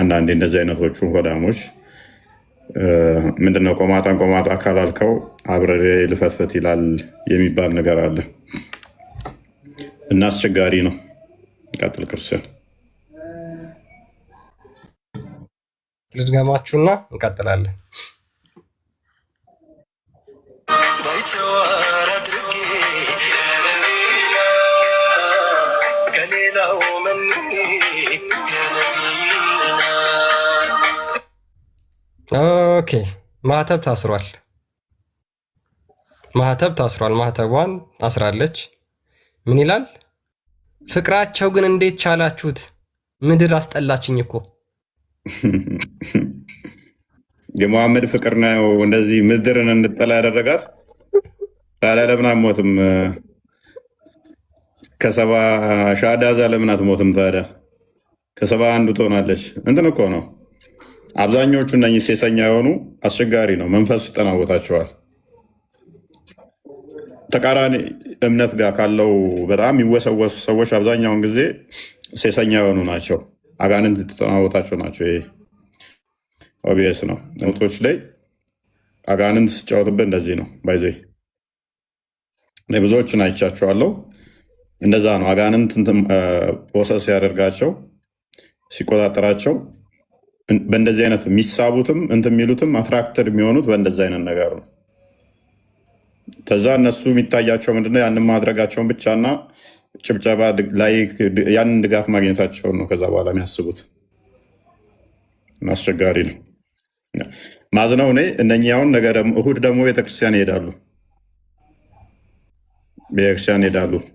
አንዳንዴ እንደዚህ አይነቶቹ ሆዳሞች ምንድነው ቆማጣን ቆማጣ ካላልከው አብረሬ ልፈትፈት ይላል የሚባል ነገር አለ እና አስቸጋሪ ነው። ቀጥል ክርስቲያን። ልድገማችሁና እንቀጥላለን። ኦኬ ማህተብ ታስሯል። ማህተቧን አስራለች። ምን ይላል? ፍቅራቸው ግን እንዴት ቻላችሁት? ምድር አስጠላችኝ እኮ። የመሐመድ ፍቅር ነው እንደዚህ ምድርን እንድጠላ ያደረጋት። ታዲያ ለምን አትሞትም? ከሰባ ሻዳዛ ለምን አትሞትም? ታዲያ ከሰባ አንዱ ትሆናለች። እንትን እኮ ነው። አብዛኞቹ እነኚህ ሴሰኛ የሆኑ አስቸጋሪ ነው። መንፈሱ ይጠናወታቸዋል። ተቃራኒ እምነት ጋር ካለው በጣም የሚወሰወሱ ሰዎች አብዛኛውን ጊዜ ሴሰኛ የሆኑ ናቸው። አጋንንት የተጠናወታቸው ናቸው። ይሄ ኦቢየስ ነው። ነውጦች ላይ አጋንንት ሲጫወትበት እንደዚህ ነው። ባይዘ ብዙዎችን አይቻቸዋለሁ። እንደዛ ነው። አጋንንት ፕሮሰስ ሲያደርጋቸው ሲቆጣጠራቸው በእንደዚህ አይነት የሚሳቡትም እንትን የሚሉትም አትራክተር የሚሆኑት በእንደዚህ አይነት ነገር ነው። ከዛ እነሱ የሚታያቸው ምንድነው? ያንን ማድረጋቸውን ብቻና ጭብጨባ ላይ ያንን ድጋፍ ማግኘታቸውን ነው። ከዛ በኋላ የሚያስቡት አስቸጋሪ ነው። ማዝነው እኔ እነኛውን ነገር እሁድ ደግሞ ቤተክርስቲያን ይሄዳሉ።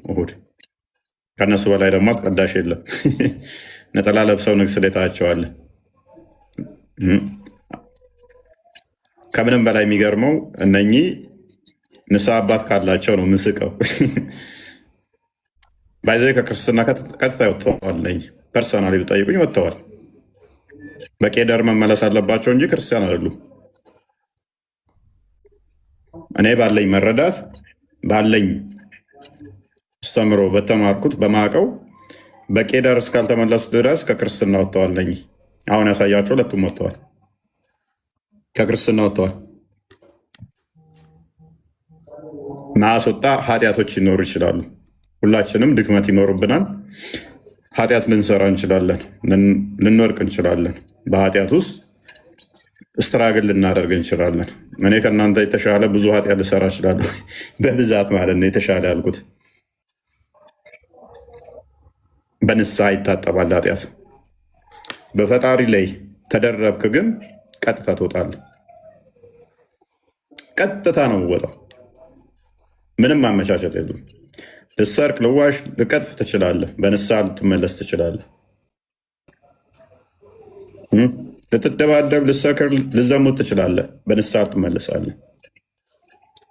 እሁድ ከእነሱ በላይ ደግሞ አስቀዳሽ የለም። ነጠላ ለብሰው ንግስ ላይ ታያቸዋለህ። ከምንም በላይ የሚገርመው እነኚህ ንስሐ አባት ካላቸው ነው ምስቀው። ባይዘ ከክርስትና ቀጥታ ወጥተዋል። ፐርሰናሊ ብጠይቁኝ ወጥተዋል። በቄደር መመለስ አለባቸው እንጂ ክርስቲያን አይደሉም። እኔ ባለኝ መረዳት ባለኝ አስተምሮ በተማርኩት በማቀው በቄደር እስካልተመለሱ ድረስ ከክርስትና ወጥተዋል። አሁን ያሳያቸው ሁለቱም ወጥተዋል፣ ከክርስትና ወጥተዋል። ማስወጣ ኃጢአቶች ይኖሩ ይችላሉ። ሁላችንም ድክመት ይኖሩብናል። ኃጢአት ልንሰራ እንችላለን፣ ልንወርቅ እንችላለን። በኃጢአት ውስጥ ስትራግል ልናደርግ እንችላለን። እኔ ከእናንተ የተሻለ ብዙ ኃጢአት ልሰራ እችላለሁ፣ በብዛት ማለት ነው። የተሻለ ያልኩት በንስሐ ይታጠባል ኃጢአት። በፈጣሪ ላይ ተደረብክ ግን ቀጥታ ትወጣለህ። ቀጥታ ነው ወጣው። ምንም ማመቻቸት የለም። ልሰርቅ፣ ልዋሽ፣ ልቀጥፍ ትችላለህ። በንስሐ ልትመለስ ትችላለህ። ልትደባደብ፣ ልሰክር፣ ልዘሙት ትችላለህ። በንስሐ ትመለሳለህ።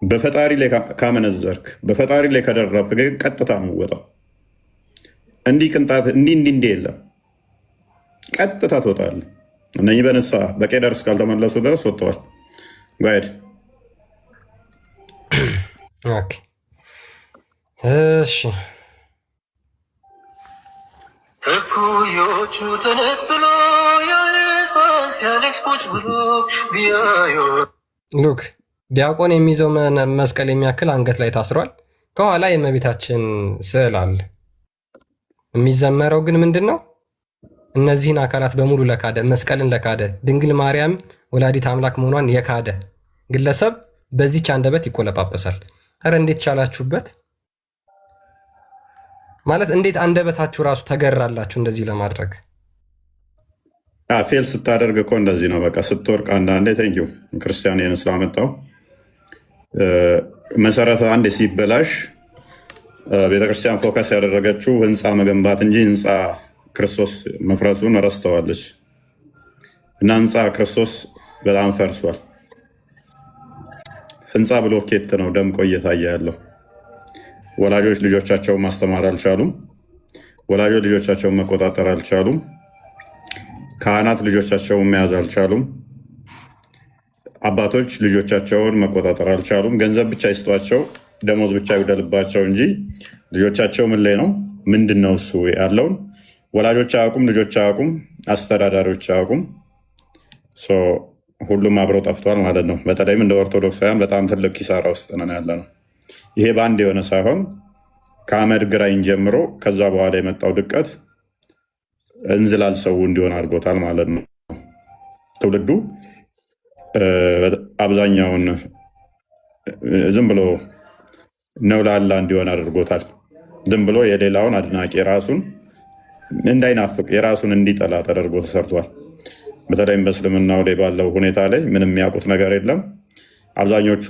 በፈጣሪ ላይ ካመነዘርክ፣ በፈጣሪ ላይ ከደረብክ ግን ቀጥታ ነው ወጣው። እንዲህ ቅንጣት እንዲህ የለም። ቀጥታ ትወጣለህ። እነኚህ በንስሐ በቄደር እስካልተመለሱ ድረስ ወጥተዋል። ጋይድ እሺ። እኩዮቹ ተነጥሎ ያለሳስ ቁጭ ብሎ ቢያዩ ሉክ ዲያቆን የሚይዘው መስቀል የሚያክል አንገት ላይ ታስሯል። ከኋላ የእመቤታችን ስዕል አለ። የሚዘመረው ግን ምንድን ነው? እነዚህን አካላት በሙሉ ለካደ፣ መስቀልን ለካደ፣ ድንግል ማርያም ወላዲት አምላክ መሆኗን የካደ ግለሰብ በዚች አንደበት ይቆለጳጰሳል። ኧረ እንዴት ቻላችሁበት? ማለት እንዴት አንደበታችሁ ራሱ ተገራላችሁ እንደዚህ ለማድረግ? ፌል ስታደርግ እኮ እንደዚህ ነው። በቃ ስትወርቅ አንዳንዴ ቴንኪው ክርስቲያን ይህን ስላመጣው መሰረተ አንዴ ሲበላሽ ቤተክርስቲያን ፎከስ ያደረገችው ህንፃ መገንባት እንጂ ህንፃ ክርስቶስ መፍረሱን ረስተዋለች። እና ህንፃ ክርስቶስ በጣም ፈርሷል። ህንፃ ብሎኬት ነው ደምቆ እየታየ ያለው። ወላጆች ልጆቻቸውን ማስተማር አልቻሉም። ወላጆች ልጆቻቸውን መቆጣጠር አልቻሉም። ካህናት ልጆቻቸውን መያዝ አልቻሉም። አባቶች ልጆቻቸውን መቆጣጠር አልቻሉም። ገንዘብ ብቻ ይስጧቸው፣ ደሞዝ ብቻ ይውደልባቸው እንጂ ልጆቻቸው ምን ላይ ነው ምንድን ነው እሱ ያለውን ወላጆች አያውቁም፣ ልጆች አያውቁም፣ አስተዳዳሪዎች አያውቁም። ሁሉም አብረው ጠፍቷል ማለት ነው። በተለይም እንደ ኦርቶዶክሳውያን በጣም ትልቅ ኪሳራ ውስጥ ነን ያለ ነው። ይሄ በአንድ የሆነ ሳይሆን ከአመድ ግራኝ ጀምሮ ከዛ በኋላ የመጣው ድቀት እንዝላል ሰው እንዲሆን አድርጎታል ማለት ነው። ትውልዱ አብዛኛውን ዝም ብሎ ነውላላ እንዲሆን አድርጎታል። ዝም ብሎ የሌላውን አድናቂ የራሱን እንዳይናፍቅ የራሱን እንዲጠላ ተደርጎ ተሰርቷል። በተለይም በእስልምናው ላይ ባለው ሁኔታ ላይ ምንም የሚያውቁት ነገር የለም። አብዛኞቹ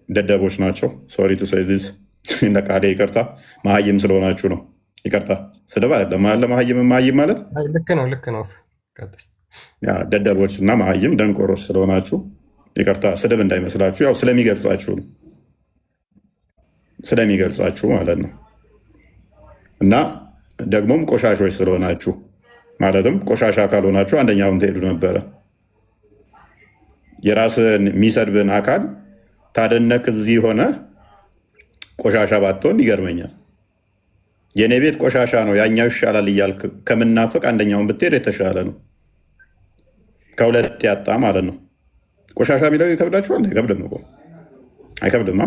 ደደቦች ናቸው። ሶሪ ቱ ሴይ ዚስ ለቃሌ ይቅርታ፣ መሀይም ስለሆናችሁ ነው። ይቅርታ ስድብ አይደለም። መሀይም ማለት ልክ ነው። ደደቦች እና መሀይም ደንቆሮች ስለሆናችሁ ይቅርታ፣ ስድብ እንዳይመስላችሁ። ያው ስለሚገልጻችሁ ነው፣ ስለሚገልጻችሁ ማለት ነው። እና ደግሞም ቆሻሾች ስለሆናችሁ ማለትም ቆሻሻ ካልሆናችሁ አንደኛውን ትሄዱ ነበረ። የራስን የሚሰድብን አካል ታደነክ እዚህ ሆነ ቆሻሻ ባትሆን ይገርመኛል። የእኔ ቤት ቆሻሻ ነው ያኛው ይሻላል እያልክ ከምናፍቅ አንደኛውን ብትሄድ የተሻለ ነው። ከሁለት ያጣ ማለት ነው። ቆሻሻ የሚለው ይከብዳችኋል? አይከብድም እኮ አይከብድማ።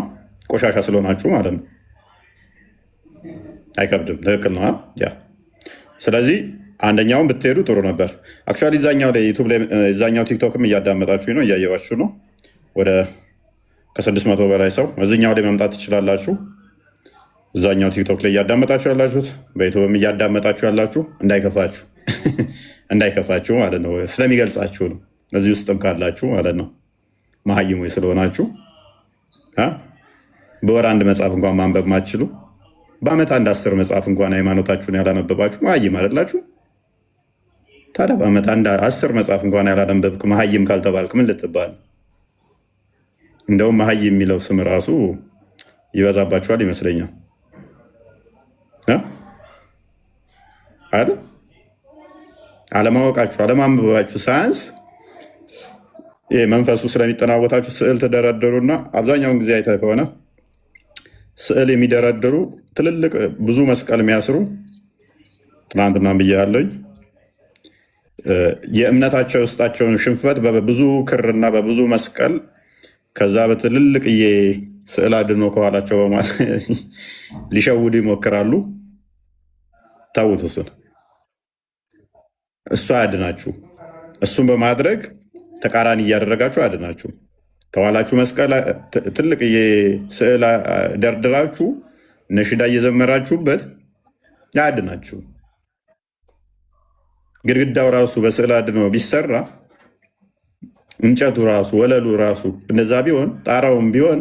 ቆሻሻ ስለሆናችሁ ማለት ነው። አይከብድም። ትክክል ነው። ያ ስለዚህ አንደኛውን ብትሄዱ ጥሩ ነበር። አክቹዋሊ እዛኛው ላይ ዩቱብ ላይ እዛኛው ቲክቶክም እያዳመጣችሁ ነው፣ እያየዋችሁ ነው። ወደ ከ600 በላይ ሰው እዚኛው ላይ መምጣት ትችላላችሁ። እዛኛው ቲክቶክ ላይ እያዳመጣችሁ ያላችሁት፣ በዩቱብም እያዳመጣችሁ ያላችሁ እንዳይከፋችሁ እንዳይከፋችሁ ማለት ነው። ስለሚገልጻችሁ ነው። እዚህ ውስጥም ካላችሁ ማለት ነው መሀይሞች ስለሆናችሁ በወር አንድ መጽሐፍ እንኳን ማንበብ ማትችሉ፣ በአመት አንድ 10 መጽሐፍ እንኳን ሃይማኖታችሁን ያላነበባችሁ መሀይም አይደላችሁ? ታዲያ በአመት አንድ 10 መጽሐፍ እንኳን ያላነበብክ መሀይም ካልተባልክ ምን ልትባል? እንደውም መሀይም የሚለው ስም ራሱ ይበዛባችኋል ይመስለኛል አይደል? አለማወቃችሁ አለማንበባችሁ ሳያንስ መንፈሱ ስለሚጠናወታችሁ ስዕል ተደረደሩና አብዛኛውን ጊዜ አይተህ ከሆነ ስዕል የሚደረድሩ ትልልቅ ብዙ መስቀል የሚያስሩ ትናንትና ብያለኝ። የእምነታቸው ውስጣቸውን ሽንፈት በብዙ ክርና በብዙ መስቀል ከዛ በትልልቅዬ ስዕል አድኖ ከኋላቸው በማለት ሊሸውዱ ይሞክራሉ። ታውት እሱ አያድናችሁ። እሱን በማድረግ ተቃራኒ እያደረጋችሁ አያድናችሁ። ከኋላችሁ መስቀል ትልቅዬ ስዕል ደርድራችሁ ነሽዳ እየዘመራችሁበት አያድናችሁ። ግድግዳው ራሱ በስዕል አድኖ ቢሰራ እንጨቱ ራሱ ወለሉ ራሱ እንደዛ ቢሆን ጣራውም ቢሆን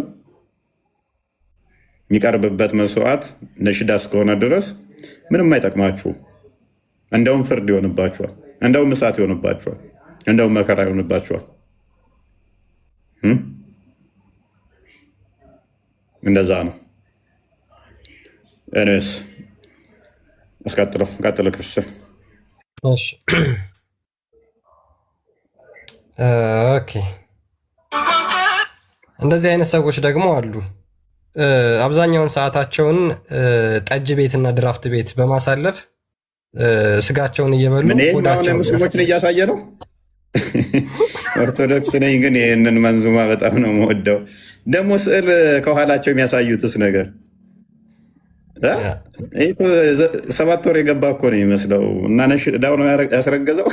የሚቀርብበት መስዋዕት ነሽዳ እስከሆነ ድረስ ምንም አይጠቅማችሁ። እንደውም ፍርድ ይሆንባችኋል፣ እንደውም እሳት ይሆንባችኋል፣ እንደውም መከራ ይሆንባችኋል። እንደዛ ነው። እኔስ ቀጥሎ ክርስቲያን። ኦኬ እንደዚህ አይነት ሰዎች ደግሞ አሉ። አብዛኛውን ሰዓታቸውን ጠጅ ቤት እና ድራፍት ቤት በማሳለፍ ስጋቸውን እየበሉ ሙስሊሞችን እያሳየ ነው። ኦርቶዶክስ ነኝ ግን ይህንን መንዙማ በጣም ነው የምወደው። ደግሞ ስዕል ከኋላቸው የሚያሳዩትስ ነገር 7 ወር የገባ እኮ ነው የሚመስለው እና ነሽዳው ነው ያስረገዘው።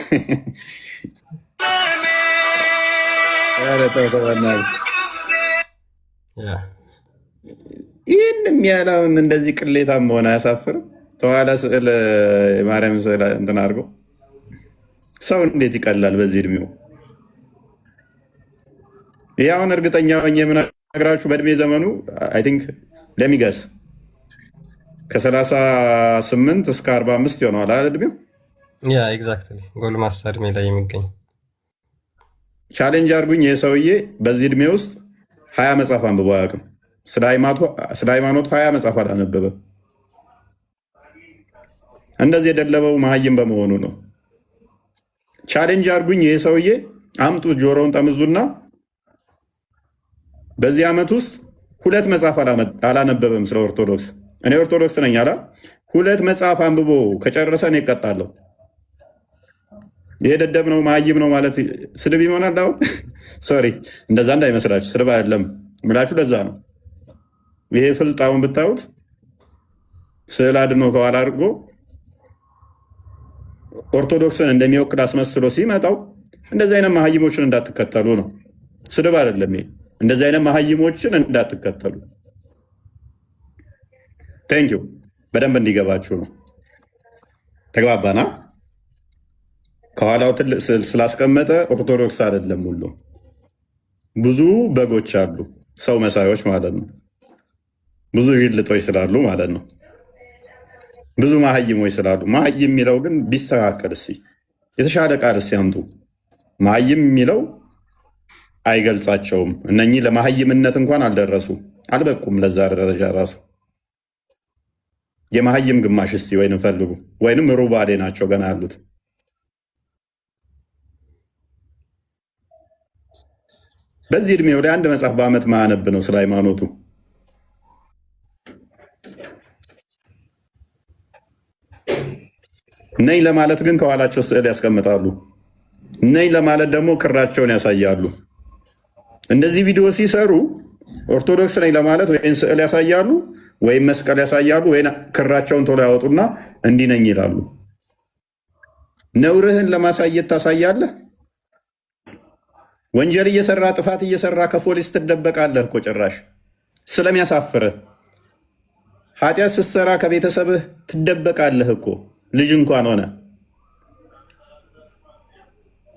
ይህን የሚያለውን እንደዚህ ቅሌታም መሆን አያሳፍርም? ተኋላ ስዕል የማርያም ስዕል እንትን አድርገው ሰው እንዴት ይቀላል በዚህ እድሜው? ይህ አሁን እርግጠኛ ሆኜ የምነግራችሁ በእድሜ ዘመኑ አይ ቲንክ ለሚገስ ከ38 እስከ 45 ይሆነዋል አይደል እድሜው? ያ ኤግዛክትሊ ጎልማሳ እድሜ ላይ የሚገኝ ቻሌንጅ አድርጉኝ። ይህ ሰውዬ በዚህ እድሜ ውስጥ 20 መጽሐፍ አንብቦ አያውቅም። ስለ ሃይማኖቱ 20 መጽሐፍ አላነበበም። እንደዚህ የደለበው መሀይም በመሆኑ ነው። ቻሌንጅ አድርጉኝ። ይህ ሰውዬ አምጡ፣ ጆሮውን ጠምዙና በዚህ ዓመት ውስጥ 2 መጽሐፍ አላነበበም ስለ ኦርቶዶክስ። እኔ ኦርቶዶክስ ነኝ አላ 2 መጽሐፍ አንብቦ ከጨረሰ እኔ እቀጣለሁ። ይሄ ደደብ ነው መሀይም ነው ማለት ስድብ ይሆናል? አሁን ሶሪ፣ እንደዛ እንዳይመስላችሁ፣ ስድብ አይደለም ምላችሁ። ለዛ ነው ይሄ ፍልጣውን ብታዩት ስዕል አድኖ ከኋላ አድርጎ ኦርቶዶክስን እንደሚወክል አስመስሎ ሲመጣው እንደዚህ አይነት መሀይሞችን እንዳትከተሉ ነው። ስድብ አይደለም ይሄ። እንደዚህ አይነት መሀይሞችን እንዳትከተሉ። ቴንኪው። በደንብ እንዲገባችሁ ነው። ተግባባና? ከኋላው ትልቅ ስዕል ስላስቀመጠ ኦርቶዶክስ አይደለም ሁሉ። ብዙ በጎች አሉ፣ ሰው መሳዮች ማለት ነው። ብዙ ዥልጦች ስላሉ ማለት ነው። ብዙ መሀይሞች ስላሉ። መሀይም የሚለው ግን ቢስተካከል እስኪ የተሻለ ቃል እስኪ ያምጡ። መሀይም የሚለው አይገልጻቸውም። እነኚህ ለመሀይምነት እንኳን አልደረሱ፣ አልበቁም ለዛ ደረጃ ራሱ። የመሀይም ግማሽ እስኪ ወይንም ፈልጉ፣ ወይንም ሩባዴ ናቸው ገና ያሉት። በዚህ እድሜው ላይ አንድ መጽሐፍ በዓመት ማያነብ ነው ስለ ሃይማኖቱ። ነኝ ለማለት ግን ከኋላቸው ስዕል ያስቀምጣሉ። ነኝ ለማለት ደግሞ ክራቸውን ያሳያሉ። እንደዚህ ቪዲዮ ሲሰሩ ኦርቶዶክስ ነኝ ለማለት ወይም ስዕል ያሳያሉ፣ ወይም መስቀል ያሳያሉ፣ ወይም ክራቸውን ቶሎ ያወጡና እንዲህ ነኝ ይላሉ። ነውርህን ለማሳየት ታሳያለህ። ወንጀል እየሰራ ጥፋት እየሰራ ከፖሊስ ትደበቃለህ እኮ ጭራሽ ስለሚያሳፍርህ። ኃጢአት ስትሰራ ከቤተሰብህ ትደበቃለህ እኮ ልጅ እንኳን ሆነ።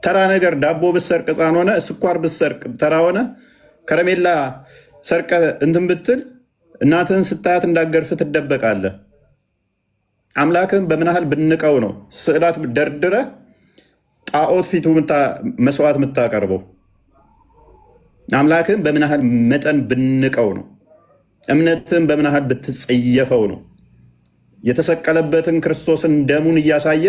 ተራ ነገር ዳቦ ብትሰርቅ ሕፃን ሆነ፣ ስኳር ብትሰርቅ ተራ ሆነ፣ ከረሜላ ሰርቀ እንትን ብትል እናትህን ስታያት እንዳገርፍ ትደበቃለህ። አምላክህን በምን ያህል ብንቀው ነው ስዕላት ደርድረ ጣዖት ፊቱ መስዋዕት የምታቀርበው? አምላክህን በምን ያህል መጠን ብንቀው ነው? እምነትህን በምን ያህል ብትጸየፈው ነው? የተሰቀለበትን ክርስቶስን ደሙን እያሳየ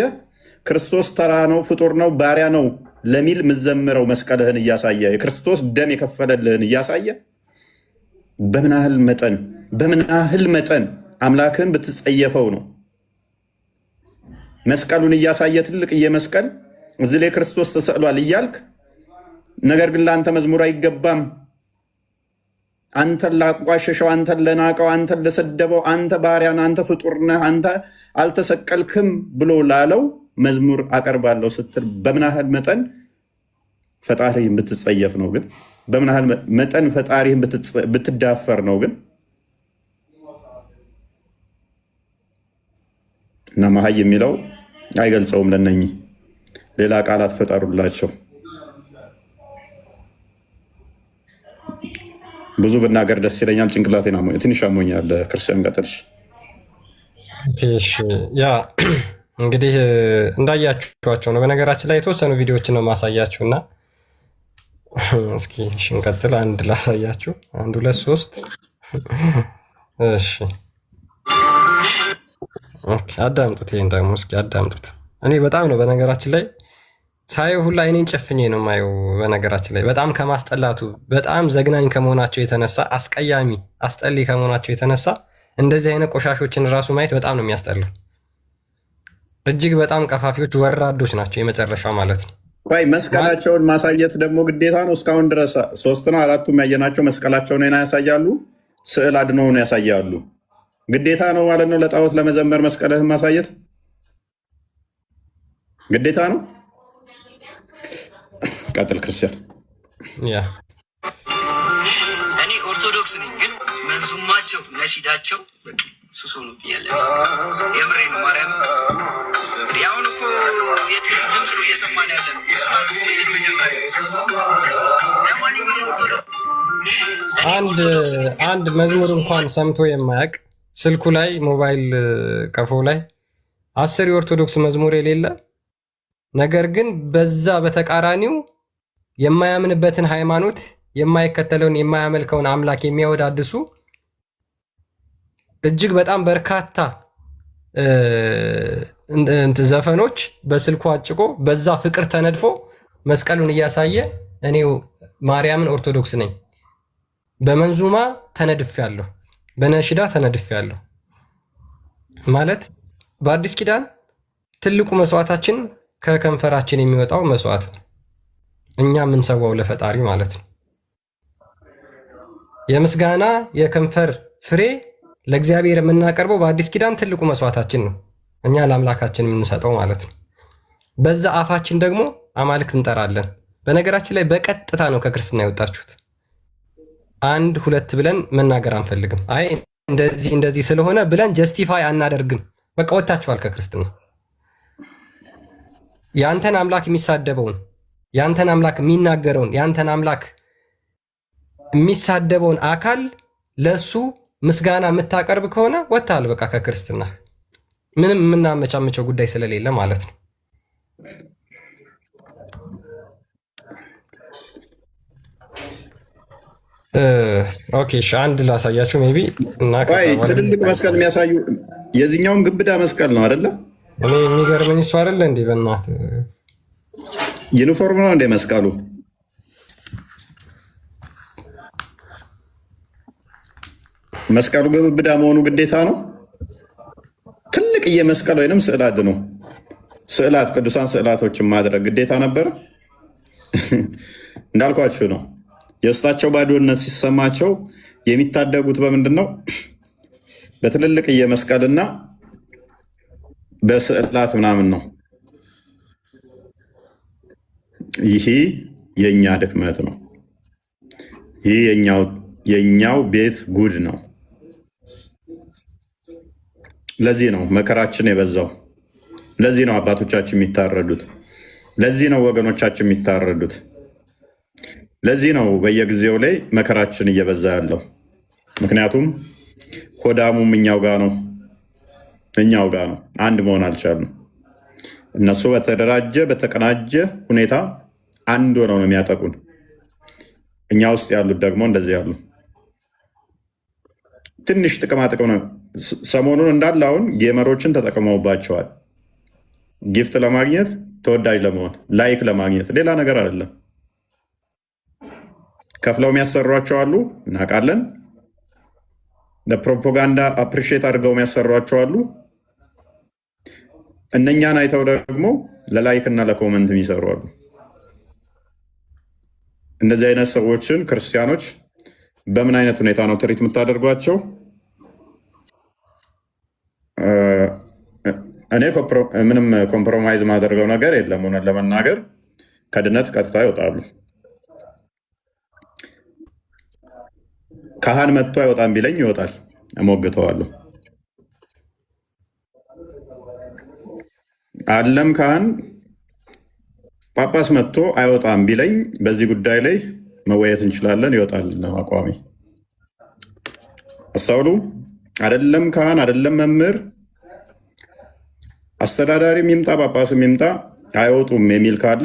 ክርስቶስ ተራ ነው፣ ፍጡር ነው፣ ባሪያ ነው ለሚል ምዘምረው መስቀልህን እያሳየ የክርስቶስ ደም የከፈለልህን እያሳየ በምን ያህል መጠን አምላክህን ብትጸየፈው ነው? መስቀሉን እያሳየ ትልቅዬ መስቀል እዚህ ላይ ክርስቶስ ተሰቅሏል እያልክ፣ ነገር ግን ለአንተ መዝሙር አይገባም፣ አንተን ላቋሸሸው፣ አንተን ለናቀው፣ አንተን ለሰደበው፣ አንተ ባሪያን፣ አንተ ፍጡር ነህ፣ አንተ አልተሰቀልክም ብሎ ላለው መዝሙር አቀርባለሁ ስትል በምን ያህል መጠን ፈጣሪህን ብትጸየፍ ነው? ግን በምን ያህል መጠን ፈጣሪህን ብትዳፈር ነው? ግን እና መሀይ የሚለው አይገልጸውም። ለነኚህ ሌላ ቃላት ፈጠሩላቸው። ብዙ ብናገር ደስ ይለኛል። ጭንቅላቴን ትንሽ አሞኛል። ክርስቲያን ቀጥልሽ። ያ እንግዲህ እንዳያችኋቸው ነው። በነገራችን ላይ የተወሰኑ ቪዲዮዎችን ነው ማሳያችሁ እና እስኪ እንቀጥል። አንድ ላሳያችሁ። 1 2 3 እሺ አዳምጡት። ይሄን ደግሞ እስኪ አዳምጡት። እኔ በጣም ነው በነገራችን ላይ ሳየው ሁላ አይኔን ጨፍኜ ነው የማየው። በነገራችን ላይ በጣም ከማስጠላቱ በጣም ዘግናኝ ከመሆናቸው የተነሳ አስቀያሚ አስጠሊ ከመሆናቸው የተነሳ እንደዚህ አይነት ቆሻሾችን ራሱ ማየት በጣም ነው የሚያስጠላው። እጅግ በጣም ቀፋፊዎች ወራዶች ናቸው የመጨረሻ ማለት ነው። ቆይ መስቀላቸውን ማሳየት ደግሞ ግዴታ ነው? እስካሁን ድረስ 3 ነው 4 ያየናቸው መስቀላቸውን ያሳያሉ፣ ስዕል አድኖውን ያሳያሉ። ግዴታ ነው ማለት ነው ለጣዖት ለመዘመር መስቀልህን ማሳየት ግዴታ ነው? ቀጥል ክርስቲያን። እኔ ኦርቶዶክስ ነኝ፣ ግን መንዙማቸው ነሺዳቸው ሱሱ ነው ብያለ። የምሬ ነው ማርያም። አሁን እኮ የትህት ድምፅ ነው እየሰማን ያለ ነው። እሱ አስቆመ መጀመሪያ። ለማንኛውም አንድ መዝሙር እንኳን ሰምቶ የማያውቅ ስልኩ ላይ ሞባይል ቀፎ ላይ 10 የኦርቶዶክስ መዝሙር የሌለ ነገር ግን በዛ በተቃራኒው የማያምንበትን ሃይማኖት የማይከተለውን የማያመልከውን አምላክ የሚያወዳድሱ እጅግ በጣም በርካታ ዘፈኖች በስልኩ አጭቆ በዛ ፍቅር ተነድፎ መስቀሉን እያሳየ እኔ ማርያምን ኦርቶዶክስ ነኝ፣ በመንዙማ ተነድፌያለሁ፣ በነሽዳ ተነድፌያለሁ። ማለት በአዲስ ኪዳን ትልቁ መስዋዕታችን ከከንፈራችን የሚወጣው መስዋዕት ነው። እኛ የምንሰዋው ለፈጣሪ ማለት ነው። የምስጋና የከንፈር ፍሬ ለእግዚአብሔር የምናቀርበው በአዲስ ኪዳን ትልቁ መስዋዕታችን ነው። እኛ ለአምላካችን የምንሰጠው ማለት ነው። በዛ አፋችን ደግሞ አማልክት እንጠራለን። በነገራችን ላይ በቀጥታ ነው ከክርስትና የወጣችሁት። 1 2 ብለን መናገር አንፈልግም። አይ እንደዚህ ስለሆነ ብለን ጀስቲፋይ አናደርግም። በቃ ወጥታችኋል ከክርስትና። ያንተን አምላክ የሚሳደበውን፣ ያንተን አምላክ የሚናገረውን፣ ያንተን አምላክ የሚሳደበውን አካል ለሱ ምስጋና የምታቀርብ ከሆነ ወጥተሃል በቃ ከክርስትና። ምንም የምናመቻመቸው ጉዳይ ስለሌለ ማለት ነው። ኦኬ እሺ፣ አንድ ላሳያችሁ ሜይ ቢ እና ትልልቅ መስቀል የሚያሳዩ የዚህኛውም ግብዳ መስቀል ነው አይደለ? እኔ የሚገርመኝ እሱ አይደለ እንዴ? በእናትህ ዩኒፎርም ነው እንደ መስቀሉ። መስቀሉ ግብዳ መሆኑ ግዴታ ነው። ትልቅዬ መስቀል ወይንም ስዕል አድኖ ስዕላት ቅዱሳን ስዕላቶችን ማድረግ ግዴታ ነበረ። እንዳልኳችሁ ነው። የውስጣቸው ባዶነት ሲሰማቸው የሚታደጉት በምንድን ነው? በትልልቅዬ መስቀልና በስዕላት ምናምን ነው። ይሄ የእኛ ድክመት ነው። ይህ የእኛው ቤት ጉድ ነው። ለዚህ ነው መከራችን የበዛው። ለዚህ ነው አባቶቻችን የሚታረዱት። ለዚህ ነው ወገኖቻችን የሚታረዱት። ለዚህ ነው በየጊዜው ላይ መከራችን እየበዛ ያለው። ምክንያቱም ሆዳሙም እኛው ጋ ነው፣ እኛው ጋ ነው። አንድ መሆን አልቻልንም። እነሱ በተደራጀ በተቀናጀ ሁኔታ አንድ ሆነው ነው የሚያጠቁን። እኛ ውስጥ ያሉት ደግሞ እንደዚህ ያሉ ትንሽ ጥቅማጥቅም ነው። ሰሞኑን እንዳለ አሁን ጌመሮችን ተጠቅመውባቸዋል። ጊፍት ለማግኘት፣ ተወዳጅ ለመሆን፣ ላይክ ለማግኘት፣ ሌላ ነገር አይደለም። ከፍለው የሚያሰሯቸው አሉ፣ እናውቃለን። ለፕሮፓጋንዳ አፕሪሺየት አድርገው የሚያሰሯቸው አሉ። እነኛን አይተው ደግሞ ለላይክ እና ለኮመንት የሚሰሩ አሉ። እንደዚህ አይነት ሰዎችን ክርስቲያኖች በምን አይነት ሁኔታ ነው ትሪት የምታደርጓቸው? እኔ ምንም ኮምፕሮማይዝ ማደርገው ነገር የለም። ሆነን ለመናገር ከድነት ቀጥታ ይወጣሉ። ካህን መጥቶ አይወጣም ቢለኝ ይወጣል፣ እሞግተዋለሁ። አለም ካህን ጳጳስ መጥቶ አይወጣም ቢለኝ በዚህ ጉዳይ ላይ መወየት እንችላለን፣ ይወጣል ነው አቋሚ። አስተውሉ። አይደለም ካህን አይደለም መምህር አስተዳዳሪም ይምጣ ጳጳስም ይምጣ አይወጡም የሚል ካለ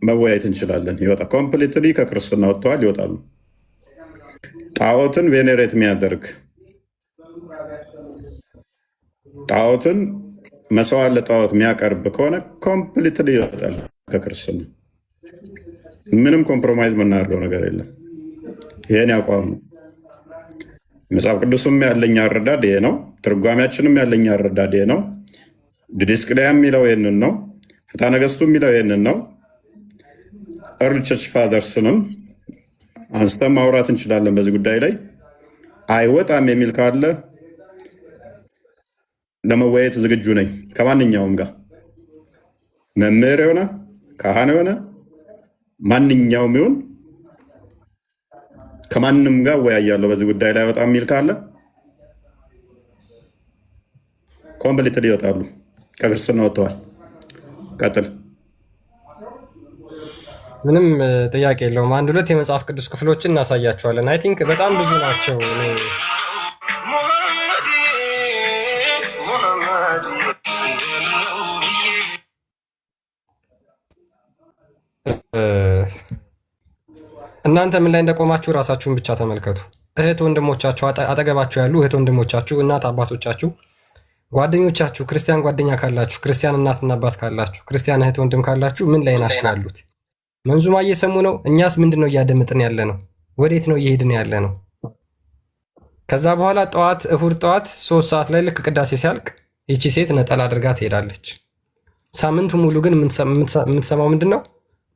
መወያየት እንችላለን። ይወጣ ኮምፕሊትሊ ከክርስትና ወጥተዋል፣ ይወጣሉ። ጣዖትን ቬኔሬት የሚያደርግ ጣዖትን መስዋዕት ለጣዖት የሚያቀርብ ከሆነ ኮምፕሊትሊ ይወጣል ከክርስትና። ምንም ኮምፕሮማይዝ የምናደርገው ነገር የለም። ይሄን ያቋም ነው። መጽሐፍ ቅዱስም ያለኝ አረዳድ ይሄ ነው። ትርጓሚያችንም ያለኝ አረዳድ ይሄ ነው። ዲድስቅልያ የሚለው ይህንን ነው። ፍትሐ ነገሥቱ የሚለው ይህንን ነው። እርል ቸርች ፋዘርስንም አንስተን ማውራት እንችላለን በዚህ ጉዳይ ላይ። አይወጣም የሚል ካለ ለመወያየት ዝግጁ ነኝ ከማንኛውም ጋር። መምህር የሆነ ካህን የሆነ ማንኛውም ይሁን ከማንም ጋር ወያያለሁ በዚህ ጉዳይ ላይ። አይወጣም የሚል ካለ ኮምፕሊትሊ ይወጣሉ። ከክርስትና ወጥተዋል። ቀጥል። ምንም ጥያቄ የለውም። 1 2 የመጽሐፍ ቅዱስ ክፍሎችን እናሳያቸዋለን። አይ ቲንክ በጣም ብዙ ናቸው። እናንተ ምን ላይ እንደቆማችሁ ራሳችሁን ብቻ ተመልከቱ። እህት ወንድሞቻችሁ፣ አጠገባችሁ ያሉ እህት ወንድሞቻችሁ፣ እናት አባቶቻችሁ፣ ጓደኞቻችሁ፣ ክርስቲያን ጓደኛ ካላችሁ፣ ክርስቲያን እናትና አባት ካላችሁ፣ ክርስቲያን እህት ወንድም ካላችሁ ምን ላይ ናችሁ ያሉት? መንዙማ እየሰሙ ነው? እኛስ ምንድን ነው እያደመጥን ያለ ነው? ወዴት ነው እየሄድን ያለ ነው? ከዛ በኋላ ጠዋት እሁድ ጠዋት 3 ሰዓት ላይ ልክ ቅዳሴ ሲያልቅ ይቺ ሴት ነጠላ አድርጋ ትሄዳለች። ሳምንቱ ሙሉ ግን የምትሰማው ምንድን ነው?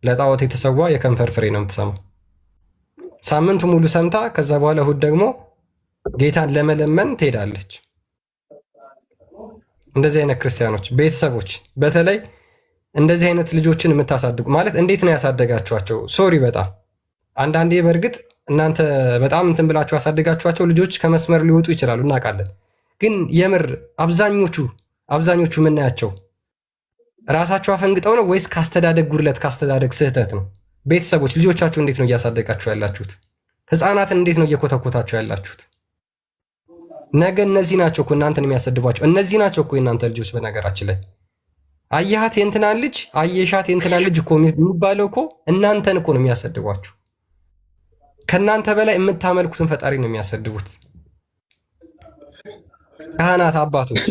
ለጣዖት የተሰዋ የከንፈር ፍሬ ነው የምትሰማው። ሳምንቱ ሙሉ ሰምታ ከዛ በኋላ እሑድ ደግሞ ጌታን ለመለመን ትሄዳለች። እንደዚህ አይነት ክርስቲያኖች ቤተሰቦች፣ በተለይ እንደዚህ አይነት ልጆችን የምታሳድጉ ማለት እንዴት ነው ያሳደጋችኋቸው? ሶሪ በጣም አንዳንዴ በእርግጥ እናንተ በጣም እንትን ብላችሁ ያሳደጋችኋቸው ልጆች ከመስመር ሊወጡ ይችላሉ፣ እናውቃለን። ግን የምር አብዛኞቹ የምናያቸው ራሳቸው አፈንግጠው ነው ወይስ ካስተዳደግ ጉድለት ካስተዳደግ ስህተት ነው? ቤተሰቦች ልጆቻችሁ እንዴት ነው እያሳደጋችሁ ያላችሁት? ህፃናትን እንዴት ነው እየኮተኮታችሁ ያላችሁት? ነገ እነዚህ ናቸው እኮ እናንተን የሚያሰድቧቸው። እነዚህ ናቸው እኮ የእናንተ ልጆች። በነገራችን ላይ አየሃት የእንትናን ልጅ አየሻት የእንትናን ልጅ እኮ የሚባለው እኮ እናንተን እኮ ነው የሚያሰድቧችሁ። ከእናንተ በላይ የምታመልኩትን ፈጣሪ ነው የሚያሰድቡት። ካህናት፣ አባቶች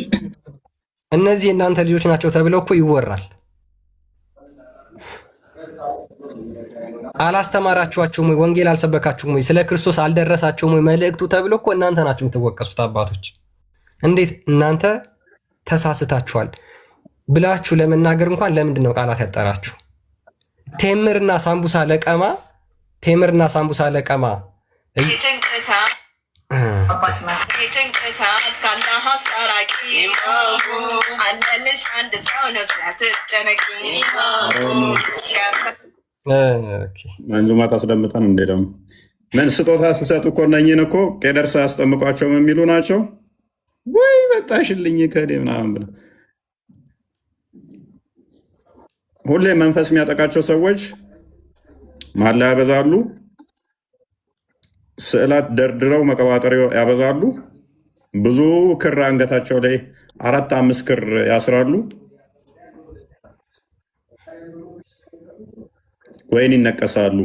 እነዚህ የእናንተ ልጆች ናቸው ተብለው እኮ ይወራል። አላስተማራችኋቸውም ወይ? ወንጌል አልሰበካችሁም ወይ? ስለ ክርስቶስ አልደረሳቸውም ወይ መልእክቱ ተብሎ እኮ እናንተ ናችሁ የምትወቀሱት አባቶች። እንዴት እናንተ ተሳስታችኋል ብላችሁ ለመናገር እንኳን ለምንድን ነው ቃላት ያጠራችሁ? ቴምርና ሳምቡሳ ለቀማ የጭንቅ ሰዓት ካላህ አስታራቂ አለልሽ አንድ ሰው ነፍስ አትጨነቂ። መንዙማ ታስደምጠን እንዴ? ደግሞ ምን ስጦታ ሲሰጡ እኮ እነኝን እኮ ቄደር ሳያስጠምቋቸው የሚሉ ናቸው ወይ? መጣሽልኝ ከዴ ምናምን ብለው ሁሌ መንፈስ የሚያጠቃቸው ሰዎች ማላ ያበዛሉ፣ ስዕላት ደርድረው መቀባጠር ያበዛሉ፣ ብዙ ክር አንገታቸው ላይ 4-5 ክር ያስራሉ፣ ወይን ይነቀሳሉ።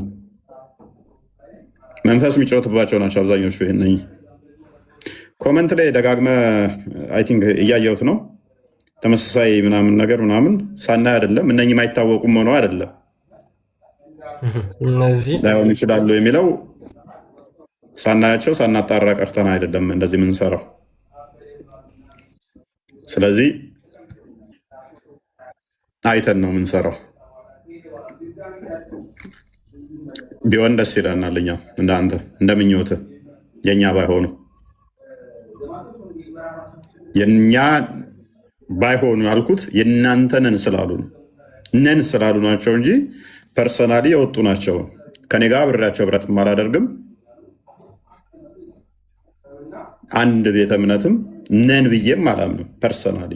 መንፈስ የሚጫወትባቸው ናቸው አብዛኞቹ። ይህን ኮመንት ላይ ደጋግመ አይ ቲንክ እያየሁት ነው። ተመሳሳይ ምናምን ነገር ምናምን ሳናይ አይደለም እነኝም አይታወቁም ሆነው አይደለም እነዚህ ላይሆኑ ይችላሉ የሚለው ሳናያቸው ሳናጣራ ቀርተን አይደለም እንደዚህ የምንሰራው። ስለዚህ አይተን ነው የምንሰራው። ቢሆን ደስ ይለናል። እኛ እንዳንተ እንደምኞት የኛ ባይሆኑ የኛ ባይሆኑ ያልኩት የእናንተንን ስላሉ ናቸው እንጂ ፐርሰናሊ የወጡ ናቸው። ከኔ ጋር ብሬያቸው ብረት አላደርግም። አንድ ቤተ እምነትም ነን ብዬም አላምንም። ፐርሰናሊ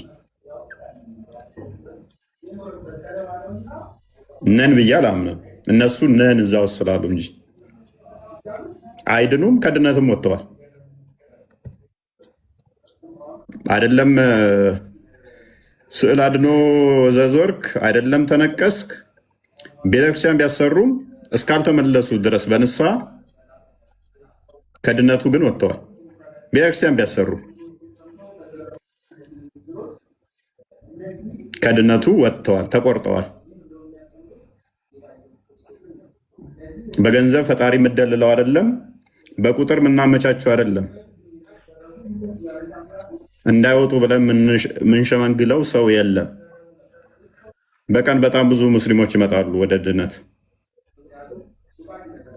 ነን ብዬ አላምንም። እነሱ ነን እዛ ውስጥ ስላሉ እንጂ አይድኑም። ከድነትም ወጥተዋል። አይደለም ስዕል አድኖ ዘዞርክ አይደለም ተነቀስክ። ቤተክርስቲያን ቢያሰሩም እስካልተመለሱ ድረስ በንስሐ ከድነቱ ግን ወጥተዋል። ቤተክርስቲያን ቢያሰሩ ከድነቱ ወጥተዋል፣ ተቆርጠዋል። በገንዘብ ፈጣሪ የምደልለው አይደለም፣ በቁጥር የምናመቻቸው አይደለም። እንዳይወጡ ብለን ምንሸመንግለው ሰው የለም። በቀን በጣም ብዙ ሙስሊሞች ይመጣሉ ወደ ድነት።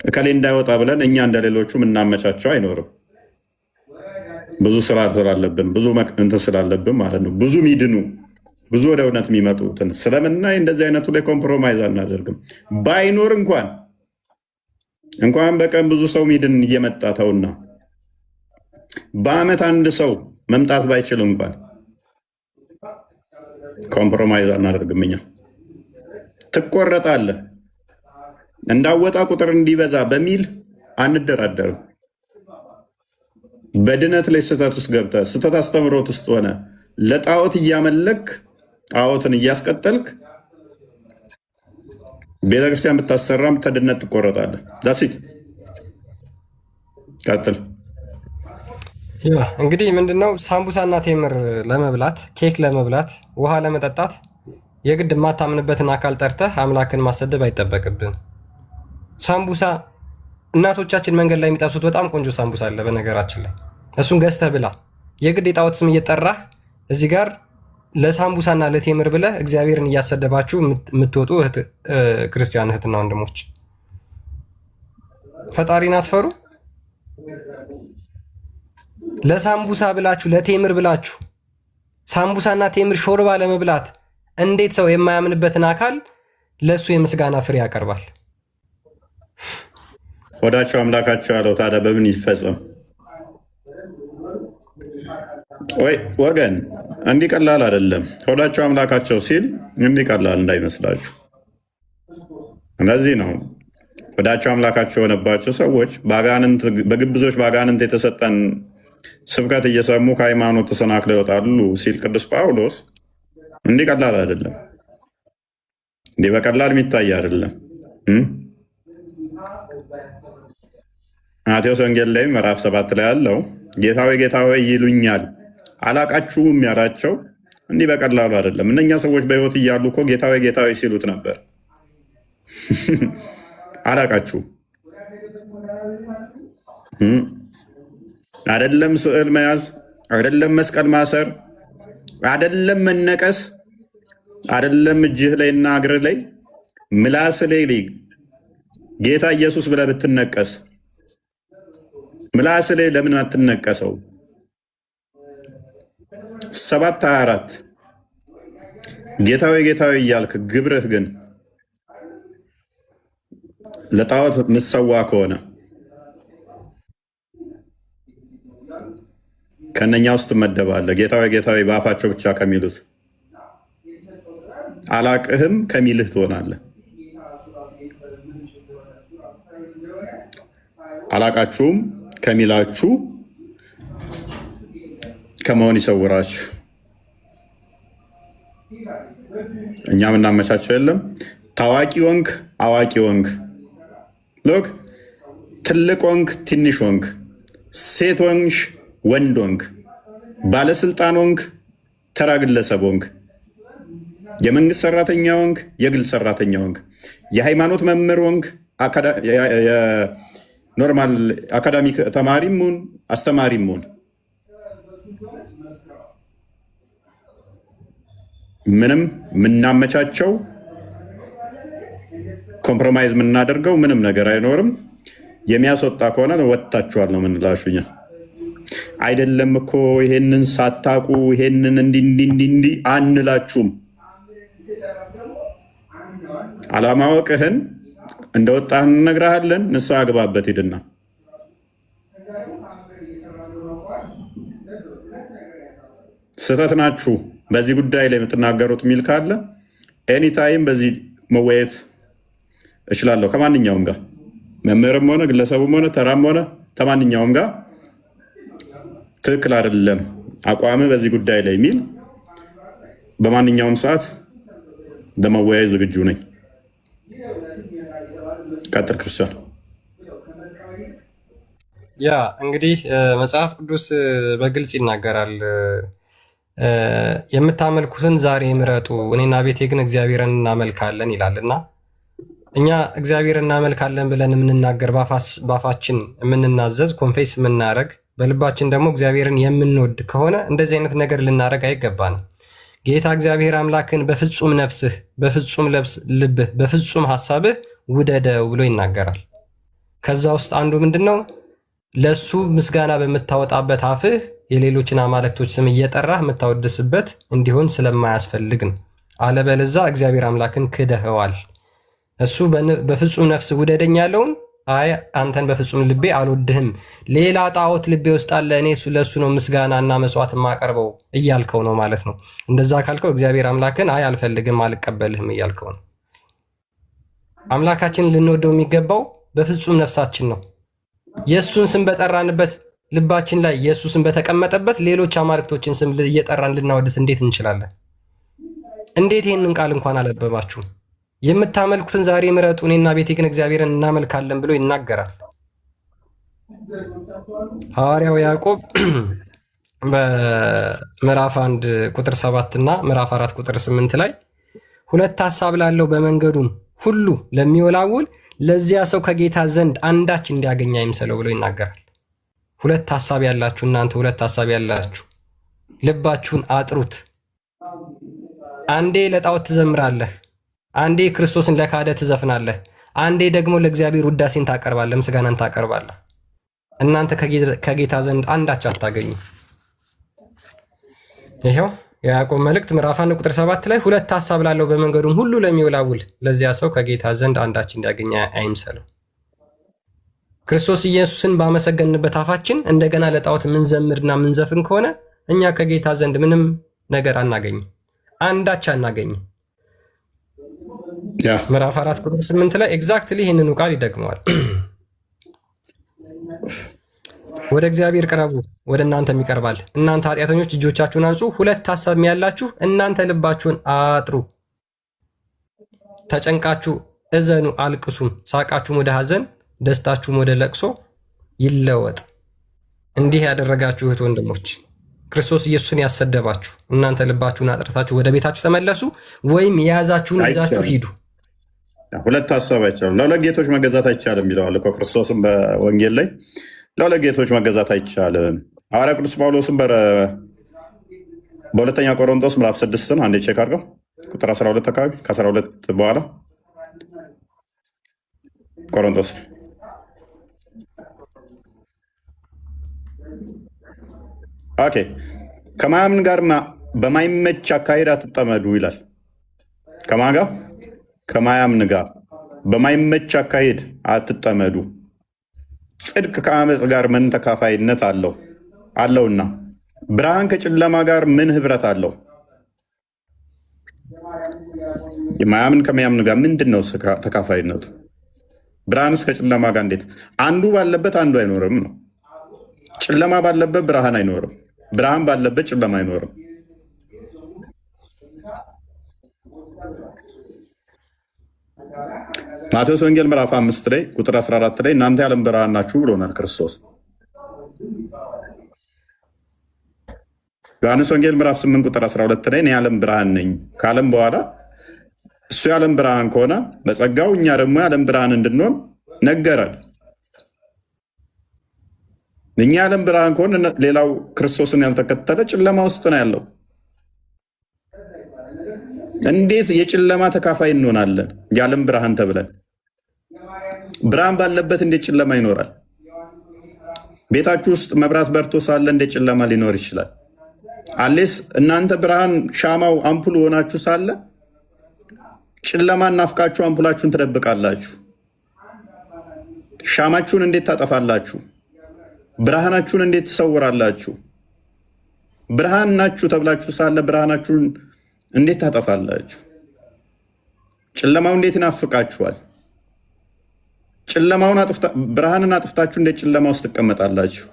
እከሌ እንዳይወጣ ብለን እኛ እንደሌሎቹ የምናመቻቸው አይኖርም። ብዙ ስራ ስላለብን ብዙ እንትን ስላለብን ማለት ነው። ብዙ ሚድኑ ብዙ ወደ እውነት የሚመጡትን ስለምናይ እንደዚህ አይነቱ ላይ ኮምፕሮማይዝ አናደርግም። ባይኖር እንኳን በቀን ብዙ ሰው ሚድን እየመጣ ተውና በአመት አንድ ሰው መምጣት ባይችል እንኳን ኮምፕሮማይዝ አናደርግም። እኛ ትቆረጣለህ እንዳወጣ ቁጥር እንዲበዛ በሚል አንደራደርም። በድነት ላይ ስህተት ውስጥ ገብተህ ስህተት አስተምሮት ውስጥ ሆነ ለጣዖት እያመለክ ጣዖትን እያስቀጠልክ ቤተክርስቲያን ብታሰራም ተድነት ትቆረጣለህ። ዳሲት ቀጥል። እንግዲህ ምንድነው ሳምቡሳና ቴምር ለመብላት ኬክ ለመብላት ውሃ ለመጠጣት የግድ የማታምንበትን አካል ጠርተህ አምላክን ማሰደብ አይጠበቅብን። ሳምቡሳ እናቶቻችን መንገድ ላይ የሚጠብሱት በጣም ቆንጆ ሳምቡሳ አለ በነገራችን ላይ። እሱን ገዝተህ ብላ። የግድ የጣዖት ስም እየጠራህ እዚህ ጋር ለሳምቡሳና ለቴምር ብለህ እግዚአብሔርን እያሰደባችሁ የምትወጡ ክርስቲያን እህትና ወንድሞች ፈጣሪን አትፈሩ? ለሳምቡሳ ብላችሁ ለቴምር ብላችሁ ሳምቡሳና ቴምር ሾርባ ለመብላት እንዴት ሰው የማያምንበትን አካል ለእሱ የምስጋና ፍሬ ያቀርባል? ሆዳቸው አምላካቸው ያለው ታዲያ በምን ይፈጸም? ወይ ወገን እንዲህ ቀላል አይደለም። ሆዳቸው አምላካቸው ሲል እንዲህ ቀላል እንዳይመስላችሁ። እነዚህ ነው ሆዳቸው አምላካቸው የሆነባቸው ሰዎች በግብዞች በአጋንንት የተሰጠን ስብከት እየሰሙ ከሃይማኖት ተሰናክለው ይወጣሉ ሲል ቅዱስ ጳውሎስ እንዲህ ቀላል አይደለም። እንዲህ በቀላል የሚታይ አይደለም። ማቴዎስ ወንጌል ላይ ምዕራፍ 7 ላይ ያለው ጌታ ሆይ ጌታ ሆይ ይሉኛል አላቃችሁም ያላቸው እንዲህ በቀላሉ አይደለም። እነኛ ሰዎች በሕይወት እያሉ እኮ ጌታ ሆይ ጌታ ሆይ ሲሉት ነበር። አላቃችሁ አይደለም ስዕል መያዝ፣ አይደለም መስቀል ማሰር፣ አይደለም መነቀስ፣ አይደለም እጅህ ላይና እግር ላይ ምላስ ላይ ጌታ ኢየሱስ ብለህ ብትነቀስ ምላስ ላይ ለምን አትነቀሰው? 7:24 ጌታዊ ጌታዊ እያልክ ግብርህ ግን ለጣዖት ምሰዋ ከሆነ ከነኛ ውስጥ ትመደባለህ። ጌታዊ ጌታዊ በአፋቸው ብቻ ከሚሉት አላቅህም ከሚልህ ትሆናለህ። አላቃችሁም ከሚላችሁ ከመሆን ይሰውራችሁ። እኛ ምናመቻቸው የለም። ታዋቂ ወንክ አዋቂ ወንክ ሎክ ትልቅ ወንክ ትንሽ ወንክ ሴት ወንሽ ወንድ ወንክ ባለስልጣን ወንክ ተራ ግለሰብ ወንክ የመንግስት ሰራተኛ ወንክ የግል ሰራተኛ ወንክ የሃይማኖት መምህር ወንክ ኖርማል አካዳሚክ ተማሪም ሁን አስተማሪም ሁን ምንም ምናመቻቸው ኮምፕሮማይዝ የምናደርገው ምንም ነገር አይኖርም። የሚያስወጣ ከሆነ ወጥታችኋል ነው የምንላሹኛ። አይደለም እኮ ይሄንን ሳታቁ ይሄንን እንዲህ አንላችሁም። አለማወቅህን እንደወጣህ እንነግርሃለን። ንስሐ ግባበት ሂድና ስህተት ናችሁ በዚህ ጉዳይ ላይ የምትናገሩት የሚል ካለ ኤኒታይም በዚህ መወየት እችላለሁ ከማንኛውም ጋር መምህርም ሆነ ግለሰቡም ሆነ ተራም ሆነ ከማንኛውም ጋር ትክክል አይደለም አቋም በዚህ ጉዳይ ላይ የሚል በማንኛውም ሰዓት ለመወያየት ዝግጁ ነኝ። ቀጥል ክርስቲያን። ያ እንግዲህ መጽሐፍ ቅዱስ በግልጽ ይናገራል። የምታመልኩትን ዛሬ ምረጡ፣ እኔና ቤቴ ግን እግዚአብሔርን እናመልካለን ይላልና እኛ እግዚአብሔርን እናመልካለን ብለን የምንናገር ባፋችን የምንናዘዝ ኮንፌስ የምናደርግ በልባችን ደግሞ እግዚአብሔርን የምንወድ ከሆነ እንደዚህ አይነት ነገር ልናደርግ አይገባንም። ጌታ እግዚአብሔር አምላክን በፍጹም ነፍስህ፣ በፍጹም ልብህ፣ በፍጹም ሀሳብህ ውደደው ብሎ ይናገራል። ከዛ ውስጥ አንዱ ምንድን ነው? ለሱ ምስጋና በምታወጣበት አፍህ የሌሎችን አማልክቶች ስም እየጠራህ የምታወድስበት እንዲሆን ስለማያስፈልግ ነው። አለበለዛ እግዚአብሔር አምላክን ክደኸዋል። እሱ በፍጹም ነፍስ ውደደኝ ያለውን አይ አንተን በፍጹም ልቤ አልወድህም፣ ሌላ ጣዖት ልቤ ውስጥ አለ፣ እኔ ለእሱ ነው ምስጋና እና መስዋዕት የማቀርበው እያልከው ነው ማለት ነው። እንደዛ ካልከው እግዚአብሔር አምላክን አይ አልፈልግም፣ አልቀበልህም እያልከው ነው። አምላካችንን ልንወደው የሚገባው በፍጹም ነፍሳችን ነው። የእሱን ስም በጠራንበት ልባችን ላይ የእሱ ስም በተቀመጠበት ሌሎች አማልክቶችን ስም እየጠራን ልናወድስ እንዴት እንችላለን? እንዴት ይህንን ቃል እንኳን አላበባችሁም? የምታመልኩትን ዛሬ ምረጡ፣ እኔና ቤቴ ግን እግዚአብሔርን እናመልካለን ብሎ ይናገራል። ሐዋርያው ያዕቆብ በምዕራፍ 1 ቁጥር 7 እና ምዕራፍ 4 ቁጥር 8 ላይ ሁለት ሐሳብ ላለው በመንገዱም ሁሉ ለሚወላውል ለዚያ ሰው ከጌታ ዘንድ አንዳች እንዲያገኝ አይምሰለው ብሎ ይናገራል። ሁለት ሐሳብ ያላችሁ እናንተ ሁለት ሐሳብ ያላችሁ ልባችሁን አጥሩት። አንዴ ለጣዖት ትዘምራለህ፣ አንዴ ክርስቶስን ለካደ ትዘፍናለህ፣ አንዴ ደግሞ ለእግዚአብሔር ውዳሴን ታቀርባለህ፣ ምስጋናን ታቀርባለህ። እናንተ ከጌታ ዘንድ አንዳች አታገኙ። ይኸው የያዕቆብ መልእክት ምዕራፍ 1 ቁጥር 7 ላይ ሁለት ሐሳብ ላለው በመንገዱም ሁሉ ለሚወላውል ለዚያ ሰው ከጌታ ዘንድ አንዳች እንዲያገኝ አይምሰለው። ክርስቶስ ኢየሱስን ባመሰገንበት አፋችን እንደገና ለጣዖት ምንዘምርና ምንዘፍን ከሆነ እኛ ከጌታ ዘንድ ምንም ነገር አናገኝም፣ አንዳች አናገኝም። ምዕራፍ 4 ቁጥር 8 ላይ ኤግዛክትሊ ይህንኑ ቃል ይደግመዋል። ወደ እግዚአብሔር ቅረቡ፣ ወደ እናንተም ይቀርባል። እናንተ ኃጢአተኞች እጆቻችሁን አንጹ፣ ሁለት ሐሳብ ያላችሁ እናንተ ልባችሁን አጥሩ። ተጨንቃችሁ እዘኑ አልቅሱም፣ ሳቃችሁም ወደ ሐዘን ደስታችሁም ወደ ለቅሶ ይለወጥ። እንዲህ ያደረጋችሁ እህት ወንድሞች፣ ክርስቶስ ኢየሱስን ያሰደባችሁ እናንተ ልባችሁን አጥርታችሁ ወደ ቤታችሁ ተመለሱ፣ ወይም የያዛችሁን ይዛችሁ ሂዱ። ሁለት ሐሳብ አይቻልም። ለሁለት ጌቶች መገዛት አይቻልም ይለዋል እኮ ክርስቶስም በወንጌል ላይ ለሁለት ጌቶች መገዛት አይቻልም። ሐዋርያ ቅዱስ ጳውሎስም በሁለተኛ ቆሮንቶስ ምዕራፍ 6 አንዴ ቼክ አድርገው ቁጥር 12 አካባቢ ከ12 በኋላ ቆሮንቶስ ኦኬ ከማያምን ጋር በማይመች አካሄድ አትጠመዱ ይላል። ከማን ጋር? ከማያምን ጋር በማይመች አካሄድ አትጠመዱ። ጽድቅ ከአመፅ ጋር ምን ተካፋይነት አለውና? ብርሃን ከጨለማ ጋር ምን ህብረት አለው? የማያምን ከማያምን ጋር ምንድን ነው ተካፋይነቱ? ብርሃንስ ከጨለማ ጋር እንዴት? አንዱ ባለበት አንዱ አይኖርም ነው። ጨለማ ባለበት ብርሃን አይኖርም፣ ብርሃን ባለበት ጨለማ አይኖርም። ማቴዎስ ወንጌል ምዕራፍ 5 ላይ ቁጥር 14 ላይ እናንተ የዓለም ብርሃን ናችሁ ብሎናል ክርስቶስ። ዮሐንስ ወንጌል ምዕራፍ 8 ቁጥር 12 ላይ እኔ የዓለም ብርሃን ነኝ ካለም በኋላ እሱ የዓለም ብርሃን ከሆነ በጸጋው እኛ ደግሞ የዓለም ብርሃን እንድንሆን ነገረን። እኛ የዓለም ብርሃን ከሆነ ሌላው ክርስቶስን ያልተከተለ ጨለማ ውስጥ ነው ያለው። እንዴት የጨለማ ተካፋይ እንሆናለን? የዓለም ብርሃን ተብለን ብርሃን ባለበት እንዴት ጨለማ ይኖራል? ቤታችሁ ውስጥ መብራት በርቶ ሳለ እንዴት ጨለማ ሊኖር ይችላል? አሌስ እናንተ ብርሃን ሻማው አምፑል ሆናችሁ ሳለ ጨለማ እናፍቃችሁ አምፑላችሁን ትደብቃላችሁ። ሻማችሁን እንዴት ታጠፋላችሁ? ብርሃናችሁን እንዴት ትሰውራላችሁ? ብርሃን ናችሁ ተብላችሁ ሳለ ብርሃናችሁን እንዴት ታጠፋላችሁ? ጨለማው እንዴት ይናፍቃችኋል? ብርሃንን አጥፍታችሁ እንዴት ጨለማ ውስጥ ትቀመጣላችሁ?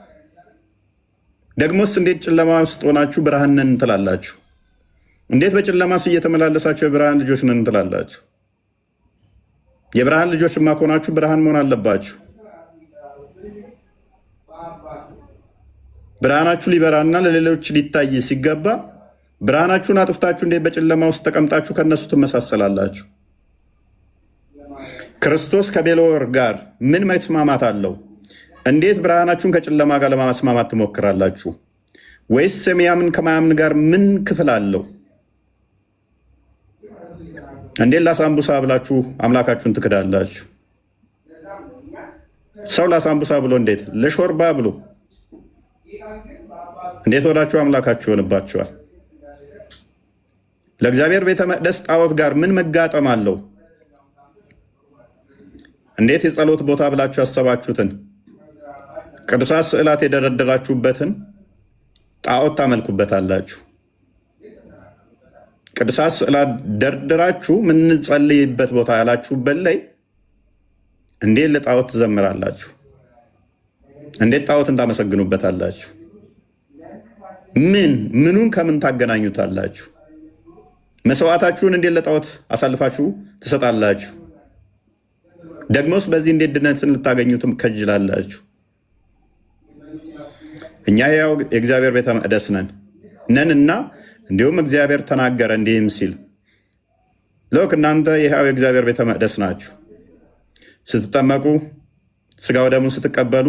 ደግሞስ እንዴት ጨለማ ውስጥ ሆናችሁ ብርሃን ነን ትላላችሁ? እንዴት በጨለማስ እየተመላለሳችሁ የብርሃን ልጆች ነን ትላላችሁ? የብርሃን ልጆችማ ከሆናችሁ ብርሃን መሆን አለባችሁ። ብርሃናችሁ ሊበራና ለሌሎች ሊታይ ሲገባ ብርሃናችሁን አጥፍታችሁ እንዴት በጨለማ ውስጥ ተቀምጣችሁ ከነሱ ትመሳሰላላችሁ? ክርስቶስ ከቤልወር ጋር ምን መስማማት አለው? እንዴት ብርሃናችሁን ከጨለማ ጋር ለማስማማት ትሞክራላችሁ? ወይስ የሚያምን ከማያምን ጋር ምን ክፍል አለው? እንዴት ላሳምቡሳ ብላችሁ አምላካችሁን ትክዳላችሁ? ሰው ላሳምቡሳ ብሎ እንዴት ለሾርባ ብሎ እንዴት ወዳችሁ አምላካችሁ ይሆንባችኋል? ለእግዚአብሔር ቤተ መቅደስ ጣዖት ጋር ምን መጋጠም አለው? እንዴት የጸሎት ቦታ ብላችሁ ያሰባችሁትን ቅዱሳት ስዕላት የደረደራችሁበትን ጣዖት ታመልኩበታላችሁ? ቅዱሳት ስዕላት ደርድራችሁ ምንጸልይበት ቦታ ያላችሁበት ላይ እንዴት ለጣዖት ትዘምራላችሁ? እንዴት ጣዖትን ታመሰግኑበታላችሁ? ምኑን ከምን ታገናኙታላችሁ? መስዋዕታችሁን እንዴት ለጣዖት አሳልፋችሁ ትሰጣላችሁ? ደግሞስ በዚህ እንዴት ድነትን ልታገኙትም ከጅላላችሁ? እኛ ያው የእግዚአብሔር ቤተ መቅደስ ነንና እንዲሁም እግዚአብሔር ተናገረ እንዲህም ሲል ሎክ እናንተ ይኸው የእግዚአብሔር ቤተ መቅደስ ናችሁ። ስትጠመቁ ስጋው ደሙን ስትቀበሉ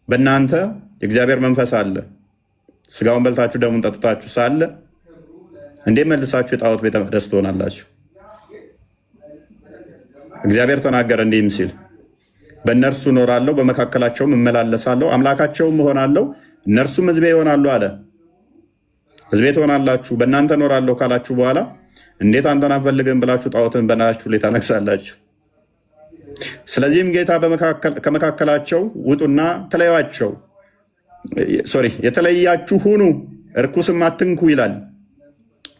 በእናንተ የእግዚአብሔር መንፈስ አለ። ስጋውን በልታችሁ ደሙን ጠጥታችሁ ሳለ እንዴት መልሳችሁ የጣዖት ቤተ መቅደስ ትሆናላችሁ? እግዚአብሔር ተናገረ እንዲህም ሲል በእነርሱ እኖራለሁ፣ በመካከላቸውም እመላለሳለሁ፣ አምላካቸውም እሆናለሁ፣ እነርሱም ሕዝቤ ይሆናሉ አለ። ሕዝቤ ትሆናላችሁ፣ በእናንተ እኖራለሁ ካላችሁ በኋላ እንዴት አንተን አንፈልግም ብላችሁ ጣዖትን በላያችሁ ላይ ታነግሳላችሁ? ስለዚህም ጌታ ከመካከላቸው ውጡና ተለዩአቸው፣ የተለያችሁ ሁኑ፣ እርኩስም አትንኩ ይላል።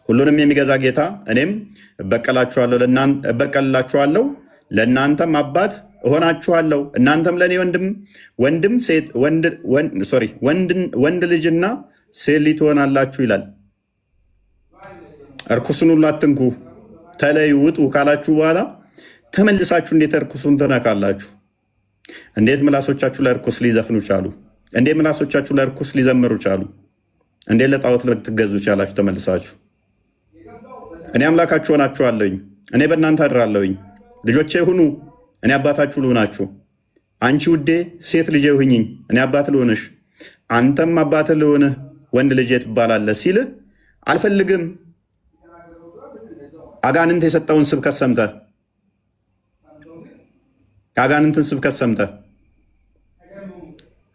ሁሉንም የሚገዛ ጌታ እኔም እበቀልላችኋለሁ፣ ለእናንተም አባት እሆናችኋለሁ፣ እናንተም ለእኔ ወንድ ልጅና ሴት ልጅ ትሆናላችሁ ይላል። እርኩስን ሁሉ አትንኩ፣ ተለዩ፣ ውጡ ካላችሁ በኋላ ተመልሳችሁ እንዴት እርኩሱን ትነካላችሁ? እንዴት ምላሶቻችሁ ለእርኩስ ሊዘፍኑ ቻሉ? እንዴት ምላሶቻችሁ ለእርኩስ ሊዘምሩ ቻሉ? እንዴት ለጣዖት ልትገዙ ቻላችሁ? ተመልሳችሁ እኔ አምላካችሁ ሆናችኋለሁኝ፣ እኔ በእናንተ አድራለሁኝ፣ ልጆቼ ሁኑ፣ እኔ አባታችሁ ልሆናችሁ። አንቺ ውዴ ሴት ልጄ ሁኚኝ፣ እኔ አባት ልሆንሽ፣ አንተም አባት ልሆንህ፣ ወንድ ልጄ ትባላለህ ሲል አልፈልግም። አጋንንት የሰጠውን ስብከት ሰምተህ የአጋንንትን ስብከት ሰምተህ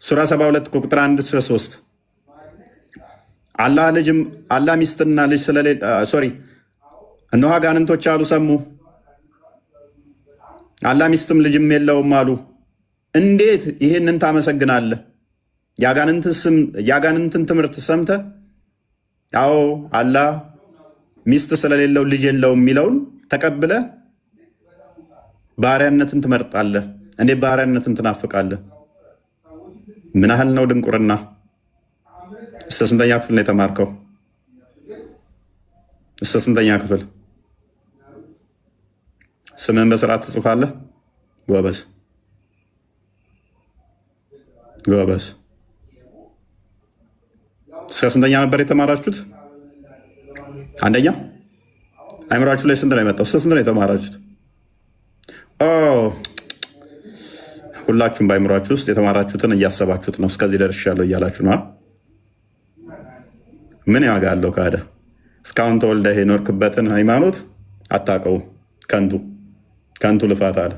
ሱራ 72 ቁጥር 1-3 አላህ ሚስትና ልጅ ስለሌለ እነሆ አጋንንቶች አሉ ሰሙ፣ አላህ ሚስትም ልጅም የለውም አሉ። እንዴት ይሄንን ታመሰግናለህ? የአጋንንትን ትምህርት ሰምተህ አዎ አላህ ሚስት ስለሌለው ልጅ የለውም የሚለውን ተቀብለህ ባሪያነትን ትመርጣለህ። እንዴት ባሪያነትን ትናፍቃለህ? ምን ያህል ነው ድንቁርና! እስከ ስንተኛ ክፍል ነው የተማርከው? እስከ ስንተኛ ክፍል? ስምህን በስርዓት ትጽፋለህ? ጎበዝ ጎበዝ። እስከ ስንተኛ ነበር የተማራችሁት? አንደኛ። አይምራችሁ ላይ ስንት ነው የመጣው? እስከ ስንት ነው የተማራችሁት? ሁላችሁም በአይምሯችሁ ውስጥ የተማራችሁትን እያሰባችሁት ነው። እስከዚህ ደርሻለሁ እያላችሁ ነው። ምን ዋጋ አለው ካደ? እስካሁን ተወልደህ የኖርክበትን ሃይማኖት አታውቀውም። ከንቱ ልፋት አለ።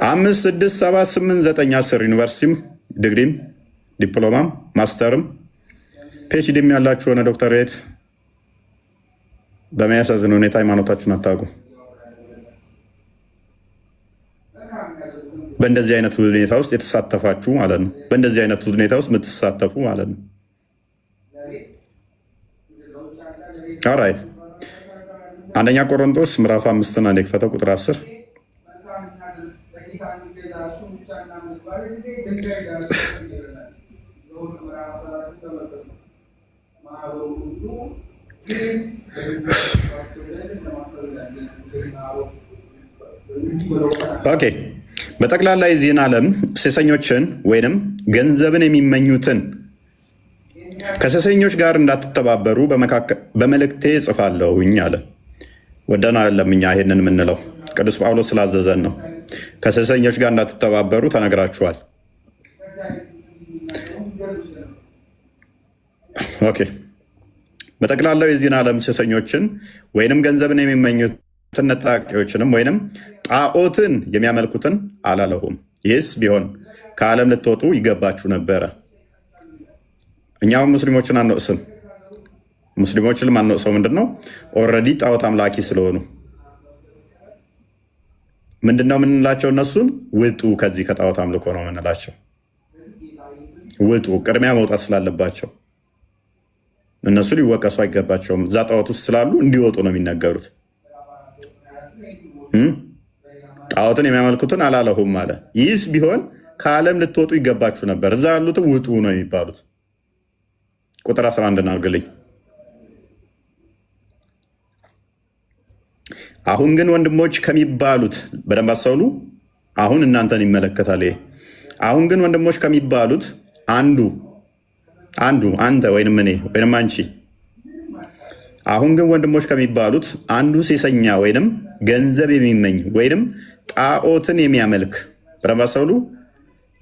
5 6 7 8 9 10 ዩኒቨርሲቲም ዲግሪም ዲፕሎማም ማስተርም ፒኤችዲም ያላችሁ ሆነ ዶክተሬት በሚያሳዝን ሁኔታ ሃይማኖታችሁን አታውቁ። በእንደዚህ አይነት ሁኔታ ውስጥ የተሳተፋችሁ ማለት ነው። በእንደዚህ አይነት ሁኔታ ውስጥ የምትሳተፉ ማለት ነው። ኦራይት አንደኛ ቆሮንቶስ ምዕራፍ 5 አንድ ክፈተው ቁጥር 10 ኦኬ። በጠቅላላ የዚህን ዓለም ሴሰኞችን ወይንም ገንዘብን የሚመኙትን ከሴሰኞች ጋር እንዳትተባበሩ በመልእክቴ እጽፋለሁኝ አለ። ወደን አይደለም እኛ ይሄንን የምንለው፣ ቅዱስ ጳውሎስ ስላዘዘን ነው። ከሴሰኞች ጋር እንዳትተባበሩ ተነግራችኋል። ኦኬ። በጠቅላላው የዚህን ዓለም ሴሰኞችን ወይንም ገንዘብን የሚመኙትን ነጣቂዎችንም ወይንም ጣዖትን የሚያመልኩትን አላለሁም። ይህስ ቢሆን ከዓለም ልትወጡ ይገባችሁ ነበረ። እኛም ሙስሊሞችን አንወቅስም። ሙስሊሞችን ማንወቅሰው ምንድን ነው? ኦልሬዲ ጣዖት አምላኪ ስለሆኑ ምንድነው የምንላቸው? እነሱን ውጡ፣ ከዚህ ከጣዖት አምልኮ ነው የምንላቸው። ውጡ፣ ቅድሚያ መውጣት ስላለባቸው እነሱ ሊወቀሱ አይገባቸውም። እዛ ጣዖት ውስጥ ስላሉ እንዲወጡ ነው የሚነገሩት። ጣዖትን የሚያመልኩትን አላለሁም አለ። ይህስ ቢሆን ከዓለም ልትወጡ ይገባችሁ ነበር። እዛ ያሉትም ውጡ ነው የሚባሉት። ቁጥር 11 እናድርግልኝ። አሁን ግን ወንድሞች ከሚባሉት በደንብ አስተውሉ። አሁን እናንተን ይመለከታል። አሁን ግን ወንድሞች ከሚባሉት አንዱ አንተ ወይንም እኔ ወይንም አንቺ። አሁን ግን ወንድሞች ከሚባሉት አንዱ ሴሰኛ ወይንም ገንዘብ የሚመኝ ወይንም ጣዖትን የሚያመልክ በደንብ አስተውሉ።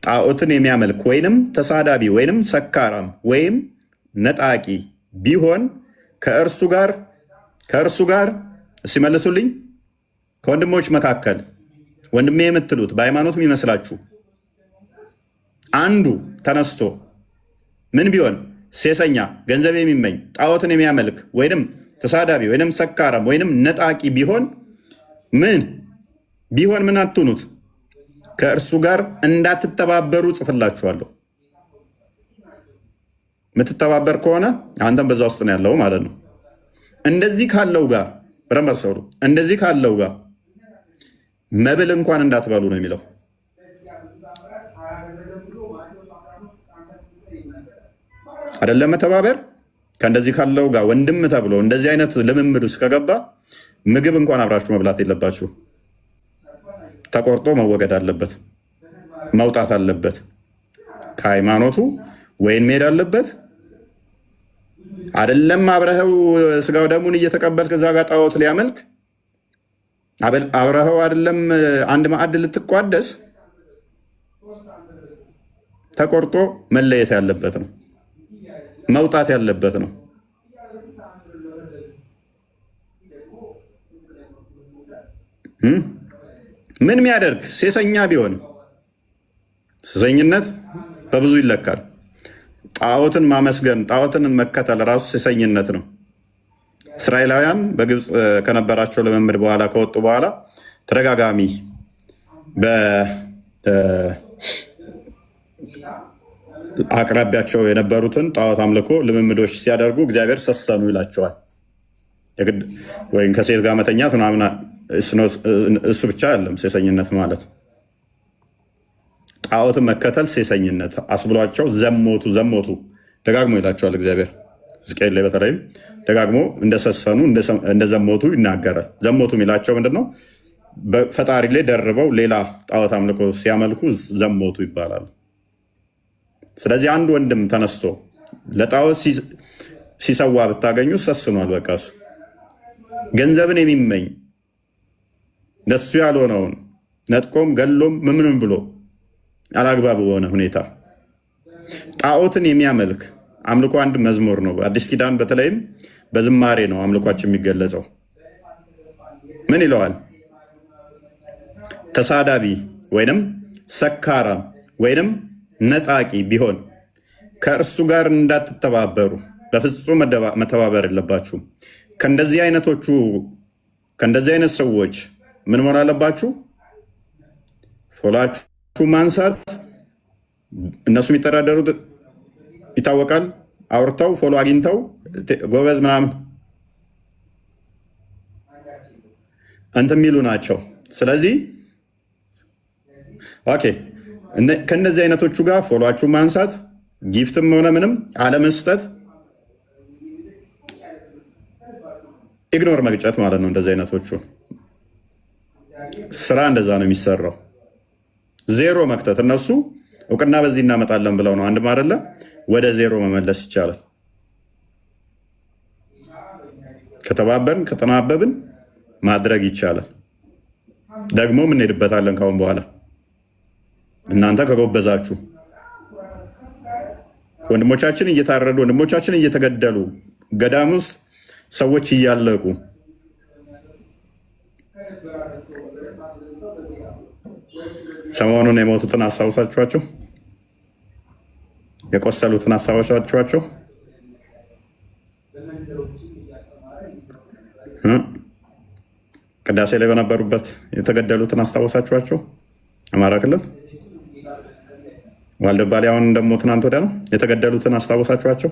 ጣዖትን የሚያመልክ ወይንም ተሳዳቢ ወይንም ሰካራም ወይም ነጣቂ ቢሆን ከእርሱ ጋር ሲመልሱልኝ ከወንድሞች መካከል ወንድሜ የምትሉት በሃይማኖት የሚመስላችሁ አንዱ ተነስቶ ምን ቢሆን ሴሰኛ፣ ገንዘብ የሚመኝ፣ ጣዖትን የሚያመልክ ወይንም ተሳዳቢ ወይንም ሰካራም ወይንም ነጣቂ ቢሆን ምን አትሁኑት፣ ከእርሱ ጋር እንዳትተባበሩ ጽፍላችኋለሁ። የምትተባበር ከሆነ አንተም በዛ ውስጥ ነው ያለው ማለት ነው። እንደዚህ ካለው ጋር በደንብ ሰሩ። እንደዚህ ካለው ጋር መብል እንኳን እንዳትበሉ ነው የሚለው። አይደለም መተባበር ከእንደዚህ ካለው ጋር ወንድም ተብሎ እንደዚህ አይነት ልምምድ ውስጥ ከገባ ምግብ እንኳን አብራችሁ መብላት የለባችሁ። ተቆርጦ መወገድ አለበት፣ መውጣት አለበት፣ ከሃይማኖቱ ወይን መሄድ አለበት። አይደለም አብረኸው ስጋው ደሙን እየተቀበልክ እዛ ጋር ጣዖት ሊያመልክ አብረኸው አይደለም አንድ ማዕድ ልትቋደስ ተቆርጦ መለየት ያለበት ነው፣ መውጣት ያለበት ነው። ምን የሚያደርግ ሴሰኛ ቢሆን ሴሰኝነት በብዙ ይለካል። ጣዖትን ማመስገን ጣዖትን መከተል ራሱ ሴሰኝነት ነው። እስራኤላውያን በግብፅ ከነበራቸው ልምምድ በኋላ ከወጡ በኋላ ተደጋጋሚ አቅራቢያቸው የነበሩትን ጣዖት አምልኮ ልምምዶች ሲያደርጉ እግዚአብሔር ሰሰኑ ይላቸዋል። ወይም ከሴት ጋር መተኛት ምናምን እሱ ብቻ አይደለም ሴሰኝነት ማለት። ጣዖትን መከተል ሴሰኝነት አስብሏቸው ዘሞቱ ደጋግሞ ይላቸዋል እግዚአብሔር። ሕዝቅኤል ላይ በተለይም ደጋግሞ እንደሰሰኑ እንደዘሞቱ ይናገራል። ዘሞቱ የሚላቸው ምንድነው? በፈጣሪ ላይ ደርበው ሌላ ጣዖት አምልኮ ሲያመልኩ ዘሞቱ ይባላል። ስለዚህ አንድ ወንድም ተነስቶ ለጣዖት ሲሰዋ ብታገኙ ሰስኗል። በቃ እሱ ገንዘብን የሚመኝ ለሱ ያልሆነውን ነጥቆም ገሎም ምንም ብሎ አላግባብ በሆነ ሁኔታ ጣዖትን የሚያመልክ አምልኮ አንድ መዝሙር ነው። አዲስ ኪዳን በተለይም በዝማሬ ነው አምልኳችን የሚገለጸው። ምን ይለዋል? ተሳዳቢ ወይንም ሰካራም ወይንም ነጣቂ ቢሆን ከእርሱ ጋር እንዳትተባበሩ፣ በፍጹም መተባበር የለባችሁም። ከእንደዚህ አይነት ሰዎች ምን መሆን አለባችሁ? ፎላችሁ ማንሳት። እነሱ የሚተዳደሩት ይታወቃል። አውርተው ፎሎ አግኝተው ጎበዝ ምናምን እንትን የሚሉ ናቸው። ስለዚህ ኦኬ ከእነዚህ አይነቶቹ ጋር ፎሎችሁ ማንሳት፣ ጊፍትም ሆነ ምንም አለመስጠት፣ ኢግኖር መግጨት ማለት ነው። እንደዚህ አይነቶቹ ስራ እንደዛ ነው የሚሰራው። ዜሮ መክተት። እነሱ እውቅና በዚህ እናመጣለን ብለው ነው አንድም አይደለ ወደ ዜሮ መመለስ ይቻላል። ከተባበርን ከተናበብን ማድረግ ይቻላል። ደግሞ እንሄድበታለን ካሁን በኋላ እናንተ ከጎበዛችሁ። ወንድሞቻችን እየታረዱ ወንድሞቻችን እየተገደሉ ገዳም ውስጥ ሰዎች እያለቁ ሰሞኑን የሞቱትን አስታውሳችኋቸው? የቆሰሉትን አስታውሳችኋቸው? ቅዳሴ ላይ በነበሩበት የተገደሉትን አስታውሳችኋቸው? አማራ ክልል ዋልድባ ላይ አሁን ደግሞ ትናንት ወዲያ ነው የተገደሉትን አስታውሳችኋቸው?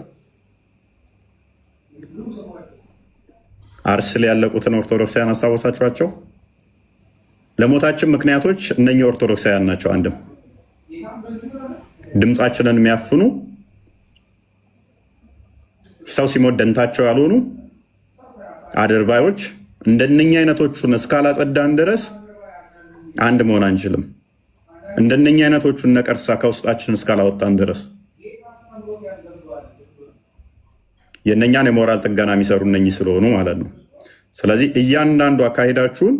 አርስ ላይ ያለቁትን ኦርቶዶክሳውያን አስታውሳችኋቸው? ለሞታችን ምክንያቶች እነኚህ ኦርቶዶክሳውያን ናቸው። አንድም ድምፃችንን የሚያፍኑ ሰው ሲሞት ደንታቸው ያልሆኑ አድርባዮች እንደነኛ አይነቶቹን እስካላጸዳን ድረስ አንድ መሆን አንችልም። እንደነኛ አይነቶቹን ነቀርሳ ከውስጣችን እስካላወጣን ድረስ የእነኛን የሞራል ጥገና የሚሰሩ እነኚህ ስለሆኑ ማለት ነው። ስለዚህ እያንዳንዱ አካሄዳችሁን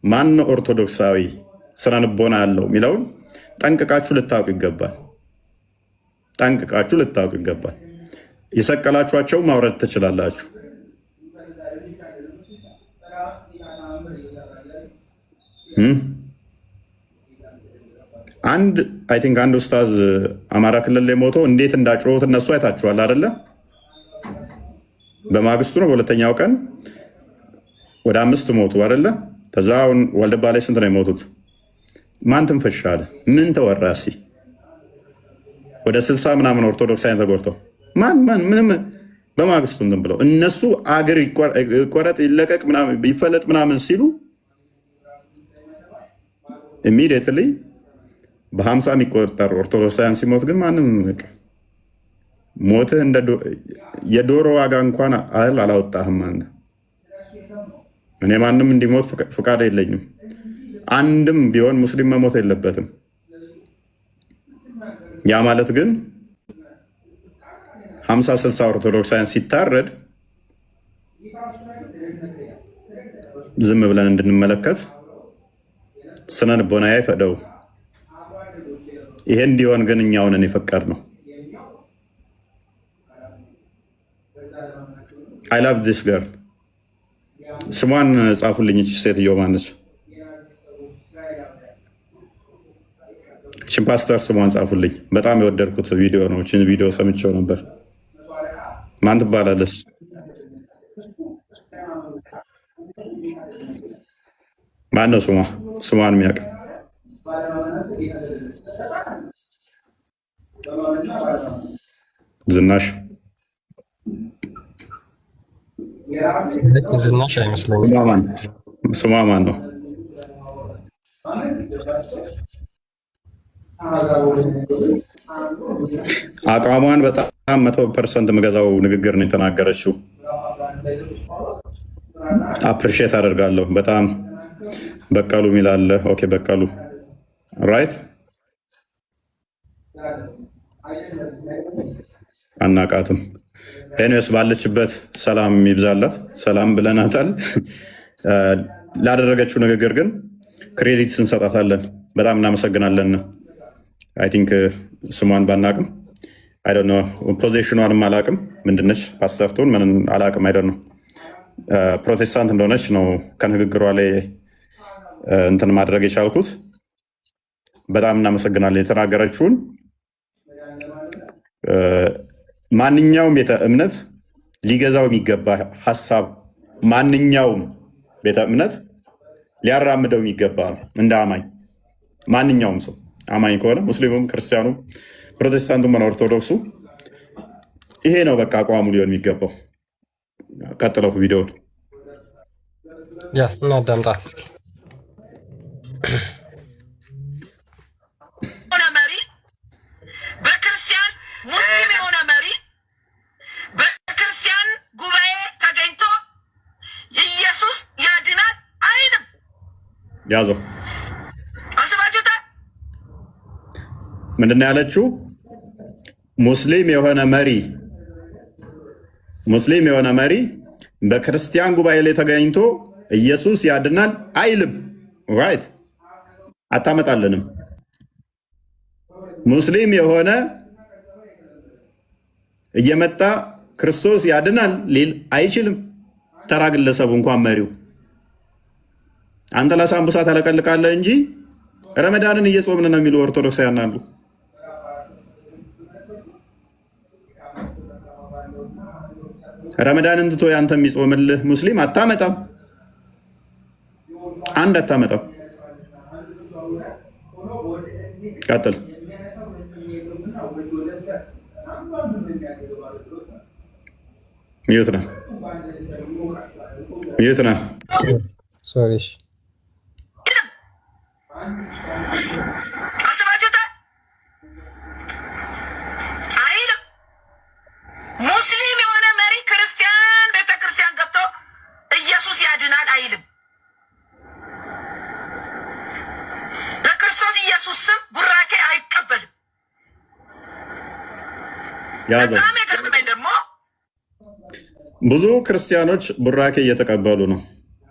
ማን ኦርቶዶክሳዊ ስነ ልቦና ያለው የሚለውን ጠንቅቃችሁ ልታውቁ ይገባል። ጠንቅቃችሁ ልታውቁ ይገባል። የሰቀላችኋቸው ማውረድ ትችላላችሁ። አንድ ኡስታዝ አማራ ክልል ላይ ሞቶ እንዴት እንዳጮሁት እነሱ አይታችኋል አይደለ? በማግስቱ ነው በሁለተኛው ቀን ወደ 5 ሞቱ አይደለ? ከዛ አሁን ወልደባ ላይ ስንት ነው የሞቱት? ማን ትንፈሽ አለ? ምን ተወራ? እስኪ ወደ 60 ምናምን ኦርቶዶክሳውያን ተጎድተው ምንም በማግስቱ እንትን ብለው እነሱ አገር ይቆረጥ ይለቀቅ ምናምን ይፈለጥ ምናምን ሲሉ ኢሚዲየትሊ በ50 የሚቆጠር ኦርቶዶክሳውያን ሲሞት ግን ማንም ሞትህ እንደ የዶሮ ዋጋ እንኳን አላወጣህም አንተ። እኔ ማንም እንዲሞት ፍቃድ የለኝም። አንድም ቢሆን ሙስሊም መሞት የለበትም። ያ ማለት ግን 50-60 ኦርቶዶክሳውያን ሲታረድ ዝም ብለን እንድንመለከት ስነ ልቦና አይፈቅደው። ይሄ እንዲሆን ግን እኛውን የፈቀድ ነው። አይ ላቭ ዲስ ገርል። ስሟን ጻፉልኝ። እቺ ሴትዮ ማነች? እቺን ፓስተር ስሟን ጻፉልኝ። በጣም የወደድኩት ቪዲዮ ነው። እቺን ቪዲዮ ሰምቼው ነበር። ማን ትባላለች? ማን ነው ስሟ? ስሟን የሚያውቅ ዝናሽ ዝናሽ አይመስለኝም። ስሟ ማን ነው? አቋሟን በጣም 100% የምገዛው ንግግር ነው የተናገረችው። አፕሪሼት አደርጋለሁ በጣም። በቀሉ ሚላለ ኦኬ፣ በቀሉ ራይት አናቃትም። ኤኒዌይስ ባለችበት ሰላም ይብዛላት። ሰላም ብለናታል። ላደረገችው ንግግር ግን ክሬዲት እንሰጣታለን። በጣም እናመሰግናለን። አይ ቲንክ ስሟን ባናቅም አይ ዶንት ኖ ፖዚሽኗንም አላቅም። ምንድነች ፓስተርቱን ምን አላቅም። አይ ዶንት ኖ ፕሮቴስታንት እንደሆነች ነው ከንግግሯ ላይ እንትን ማድረግ የቻልኩት። በጣም እናመሰግናለን። የተናገረችውን ማንኛውም ቤተ እምነት ሊገዛው የሚገባ ሀሳብ ማንኛውም ቤተ እምነት ሊያራምደው የሚገባ ነው። እንደ አማኝ ማንኛውም ሰው አማኝ ከሆነ ሙስሊሙም፣ ክርስቲያኑም፣ ፕሮቴስታንቱም ሆነ ኦርቶዶክሱ ይሄ ነው በቃ አቋሙ ሊሆን የሚገባው። ቀጥለው ቪዲዮውን እናዳምጣት እስኪ። መሪ በክርስቲያን ሙስሊም የሆነ መሪ በክርስቲያን ጉባኤ ተገኝቶ ኢየሱስ ያድናል አይልም። ያዘው። አስባችሁታል? ምንድን ነው ያለችው? ሙስሊም የሆነ መሪ በክርስቲያን ጉባኤ ላይ ተገኝቶ ኢየሱስ ያድናል አይልም። ራይት አታመጣልንም። ሙስሊም የሆነ እየመጣ ክርስቶስ ያድናል ሊል አይችልም። ተራ ግለሰቡ እንኳን መሪው አንተ ለሳምቡሳ ተለቀልቃለህ እንጂ ረመዳንን እየጾምን ነው የሚሉ ኦርቶዶክሳውያን አሉ። ረመዳንን ትቶ ያንተ የሚጾምልህ ሙስሊም አታመጣም። አንድ አታመጣም። ቀጥል። ሚዩት ነህ። ሶሪ አስባችሁታል? አይልም። ሙስሊም የሆነ መሪ ክርስቲያን ቤተክርስቲያን ገብቶ ኢየሱስ ያድናል አይልም። በክርስቶስ ኢየሱስ ስም ቡራኬ አይቀበልም። በጣም የገረመኝ ደግሞ ብዙ ክርስቲያኖች ቡራኬ እየተቀበሉ ነው።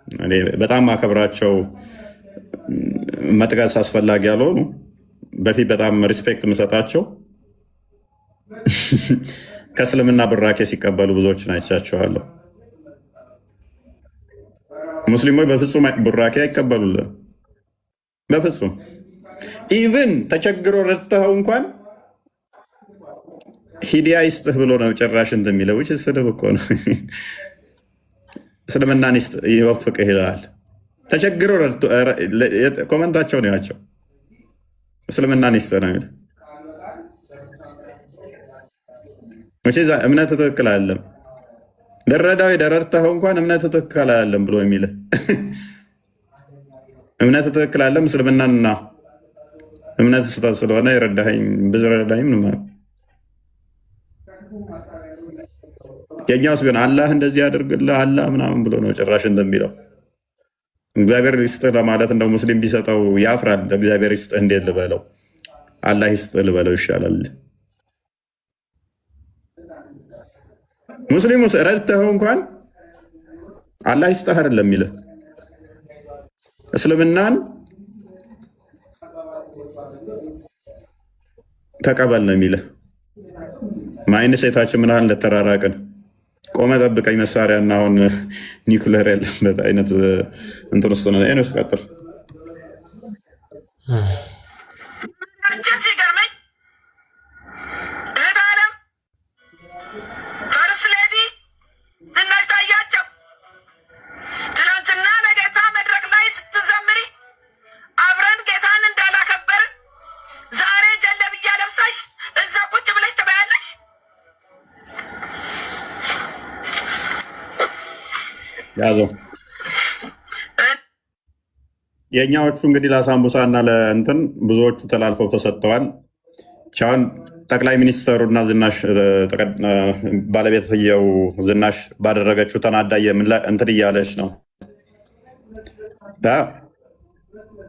እኔ በጣም አከብራቸው መጥቀስ አስፈላጊ ያልሆኑ በፊት በጣም ሪስፔክት የምሰጣቸው ከእስልምና ብራኬ ሲቀበሉ ብዙዎችን አይቻቸዋለሁ። ሙስሊሞች በፍጹም ብራኬ አይቀበሉልን። በፍጹም ኢቭን ተቸግሮ ረድተኸው እንኳን ሂዲያ ይስጥህ ብሎ ነው ጭራሽ እንትን የሚለው። ስድብ እኮ ነው። እስልምናን ይወፍቅህ ይላል። ተቸግሮ ኮመንታቸው ነው ያቸው። እስልምናን ይስጥህ ነው የሚለው። እምነት ትክክል አለም ደረዳዊ ደረድተኸው እንኳን እምነት ትክክል አለም ብሎ የሚል እምነት ትክክል አለም እስልምናና እምነት ስህተት ስለሆነ የረዳኸኝ ብዝረዳኝም ነው ማለት የኛውስ ቢሆን አላህ እንደዚህ ያደርግልህ አላህ ምናምን ብሎ ነው ጭራሽ እንደሚለው። እግዚአብሔር ይስጥህ ለማለት እንደው ሙስሊም ቢሰጠው ያፍራል። እግዚአብሔር ይስጥህ እንዴት ልበለው? አላህ ይስጥህ ልበለው ይሻላል። ሙስሊሙ ረድተኸው እንኳን አላህ ይስጥህ አይደለም የሚልህ። እስልምናን ተቀበል ነው የሚልህ። ማይን ሴታችን ምን ያህል እንደተራራቅን ቆመ ጠብቀኝ መሳሪያ እና አሁን ኒውክሌር ያለበት አይነት እንትን ውስጥ ነው። ይሄን እስቀጥል ሲገርመኝ እህት አለም ፈርስ ሌዲ ዝናሽ ታያቸው ትናንትና ለጌታ መድረክ ላይ ስትዘምሪ አብረን ጌታን እንዳላከበርን ዛሬ ጀለብያ ለብሳሽ እዛ ቁጭ ብለሽ ትበያለሽ። ያዘው የኛዎቹ እንግዲህ ለሳምቡሳ እና ለእንትን ብዙዎቹ ተላልፈው ተሰጥተዋል። ቻውን ጠቅላይ ሚኒስተሩ እና ዝናሽ ባለቤትየው ዝናሽ ባደረገችው ተናዳየ እንትን እያለች ነው።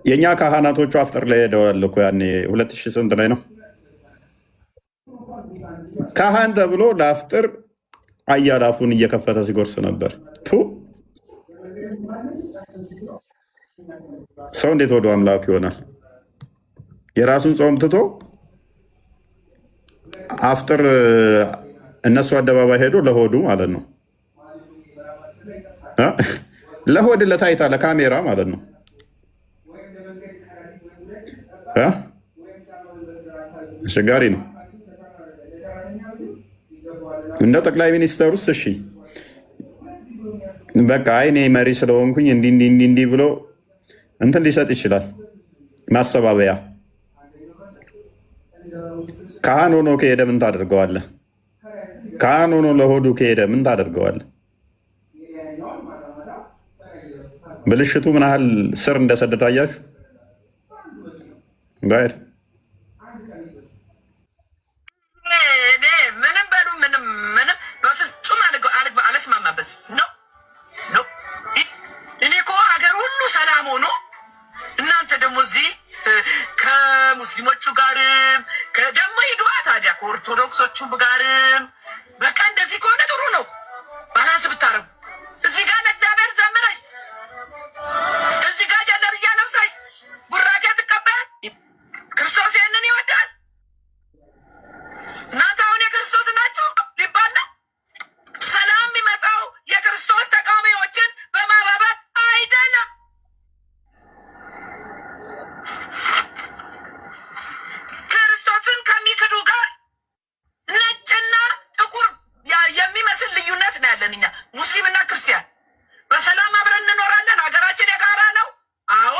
የእኛ ካህናቶቹ አፍጥር ላይ ሄደዋል እኮ ያኔ 2000 ስንት ላይ ነው ካህን ተብሎ ለአፍጥር አያላፉን እየከፈተ ሲጎርስ ነበር። ሰው እንዴት ወደ አምላክ ይሆናል? የራሱን ጾም ትቶ አፍጥር እነሱ አደባባይ ሄዶ ለሆዱ ማለት ነው። ለሆድ ለታይታ ለካሜራ ማለት ነው። አስቸጋሪ ነው። እንደ ጠቅላይ ሚኒስተር ውስጥ እሺ በቃ እኔ መሪ ስለሆንኩኝ እንዲህ ብሎ እንትን ሊሰጥ ይችላል ማሰባበያ። ካህን ሆኖ ከሄደ ምን ታደርገዋለህ? ካህን ሆኖ ለሆዱ ከሄደ ምን ታደርገዋለህ? ብልሽቱ ምን ያህል ስር እንደሰደደ አያችሁ። ጋር ምንም በሉ ምንም በፍጹም አልስማማበት ነው። እኔ እኮ ሀገር ሁሉ ሰላም ሆኖ እናንተ ደግሞ እዚህ ከሙስሊሞቹ ጋርም ደግሞ ሂዱዋ ታዲያ ከኦርቶዶክሶቹ ጋርም በቃ እንደዚህ ከሆነ ጥሩ ነው። ባላንስ ብታረጉ እዚህ ጋር ለእግዚአብሔር ዘምረሽ እዚህ ጋር ጀለብያ ለብሳሽ ቡራኬ ትቀበል። ክርስቶስ ይህንን ይወዳል። እናንተ አሁን የክርስቶስ ናችሁ ሊባል ነው። ሰላም የሚመጣው የክርስቶስ ተቃዋሚዎችን በማባበር አይደለም። ክርስቶስን ከሚክዱ ጋር ነጭና ጥቁር የሚመስል ልዩነት ነው ያለን እኛ ሙስሊምና ክርስቲያን። በሰላም አብረን እንኖራለን። ሀገራችን የጋራ ነው። አዎ፣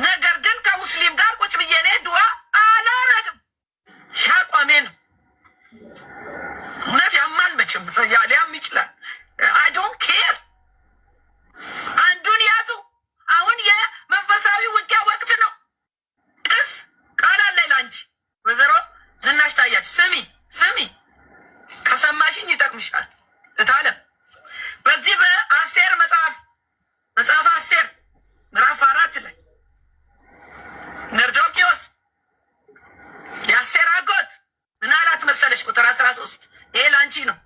ነገር ግን ከሙስሊም ጋር ቁጭ ብዬ እኔ ድዋ አላረግም። ሻቋሜ ነው። እውነት ያማል መቼም ሊያም ይችላል። አይ ዶንት ኬር። አንዱን ያዙ። አሁን የመንፈሳዊ ውጊያ ወቅት ነው። ቅስ ቃል አለ ለአንቺ ወይዘሮ ዝናሽ ታያች። ስሚ ከሰማሽኝ ይጠቅምሻል። እታለም በዚህ በአስቴር መጽሐፍ አስቴር ምዕራፍ 4 ላይ መርዶክዮስ የአስቴር አጎት ምን አላት መሰለሽ? ቁጥር 13 ይሄ ላንቺ ነው።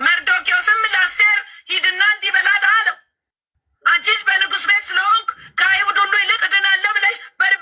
መርዶክዮስም ለአስቴር ሂድና እንዲህ በላት አለው፣ አንቺስ በንጉሥ ቤት ስለሆንክ ከአይሁድ ሁሉ ይልቅ እድናለሁ ብለሽ በልብ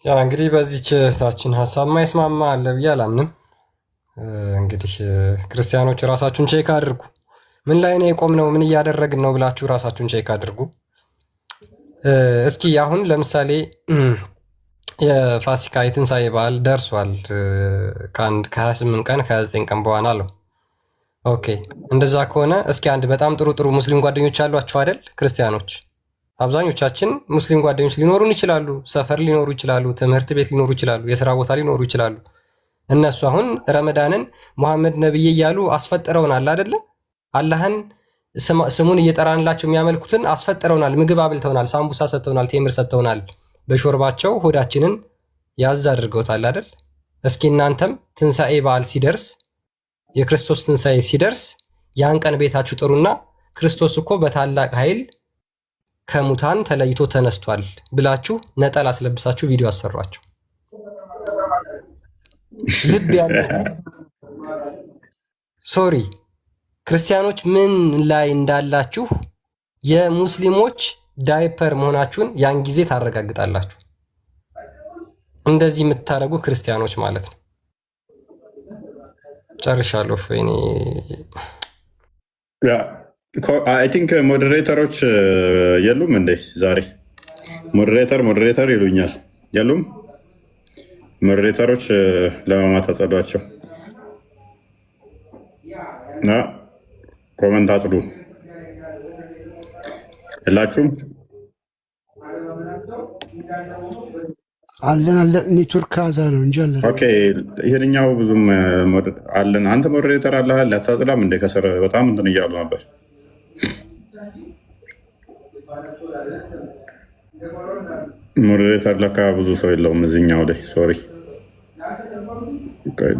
ያ እንግዲህ በዚች እህታችን ሀሳብ ማይስማማ አለ ብዬ አላምንም። እንግዲህ ክርስቲያኖች ራሳችሁን ቼክ አድርጉ። ምን ላይ ነው የቆምነው? ምን እያደረግን ነው ብላችሁ ራሳችሁን ቼክ አድርጉ። እስኪ አሁን ለምሳሌ የፋሲካ የትንሣኤ በዓል ደርሷል። ከ28 ቀን ከ29 ቀን በኋላ ነው። ኦኬ እንደዛ ከሆነ እስኪ አንድ በጣም ጥሩ ጥሩ ሙስሊም ጓደኞች አሏቸው አይደል? ክርስቲያኖች አብዛኞቻችን ሙስሊም ጓደኞች ሊኖሩን ይችላሉ። ሰፈር ሊኖሩ ይችላሉ። ትምህርት ቤት ሊኖሩ ይችላሉ። የስራ ቦታ ሊኖሩ ይችላሉ። እነሱ አሁን ረመዳንን ሙሐመድ ነብይ እያሉ አስፈጥረውናል አይደለ? አላህን ስሙን እየጠራንላቸው የሚያመልኩትን አስፈጥረውናል። ምግብ አብልተውናል። ሳምቡሳ ሰጥተውናል። ቴምር ሰጥተውናል። በሾርባቸው ሆዳችንን ያዝ አድርገውታል አይደል? እስኪ እናንተም ትንሣኤ በዓል ሲደርስ የክርስቶስ ትንሣኤ ሲደርስ ያን ቀን ቤታችሁ ጥሩና ክርስቶስ እኮ በታላቅ ኃይል ከሙታን ተለይቶ ተነስቷል ብላችሁ ነጠላ አስለብሳችሁ ቪዲዮ አሰሯቸው። ልብ ያለው ሶሪ ክርስቲያኖች ምን ላይ እንዳላችሁ የሙስሊሞች ዳይፐር መሆናችሁን ያን ጊዜ ታረጋግጣላችሁ። እንደዚህ የምታደርጉ ክርስቲያኖች ማለት ነው። ጨርሻለሁ። እኔ አይ ቲንክ ሞዴሬተሮች የሉም እንዴ? ዛሬ ሞዴሬተር ይሉኛል። የሉም ሞዴሬተሮች ለማማት አጸዷቸው። ኮመንት አጽዱ። የላችሁም? አለን ኔትወርክ አዛ ነው እንጂ አለን። ኦኬ ይሄንኛው ብዙም አለን። አንተ ሞዴሬተር አለህ አታጽዳም እንዴ? ከስር በጣም እንትን እያሉ ነበር። ሞዴሬተር ለካ ብዙ ሰው የለውም እዚህኛው ላይ ሶሪ።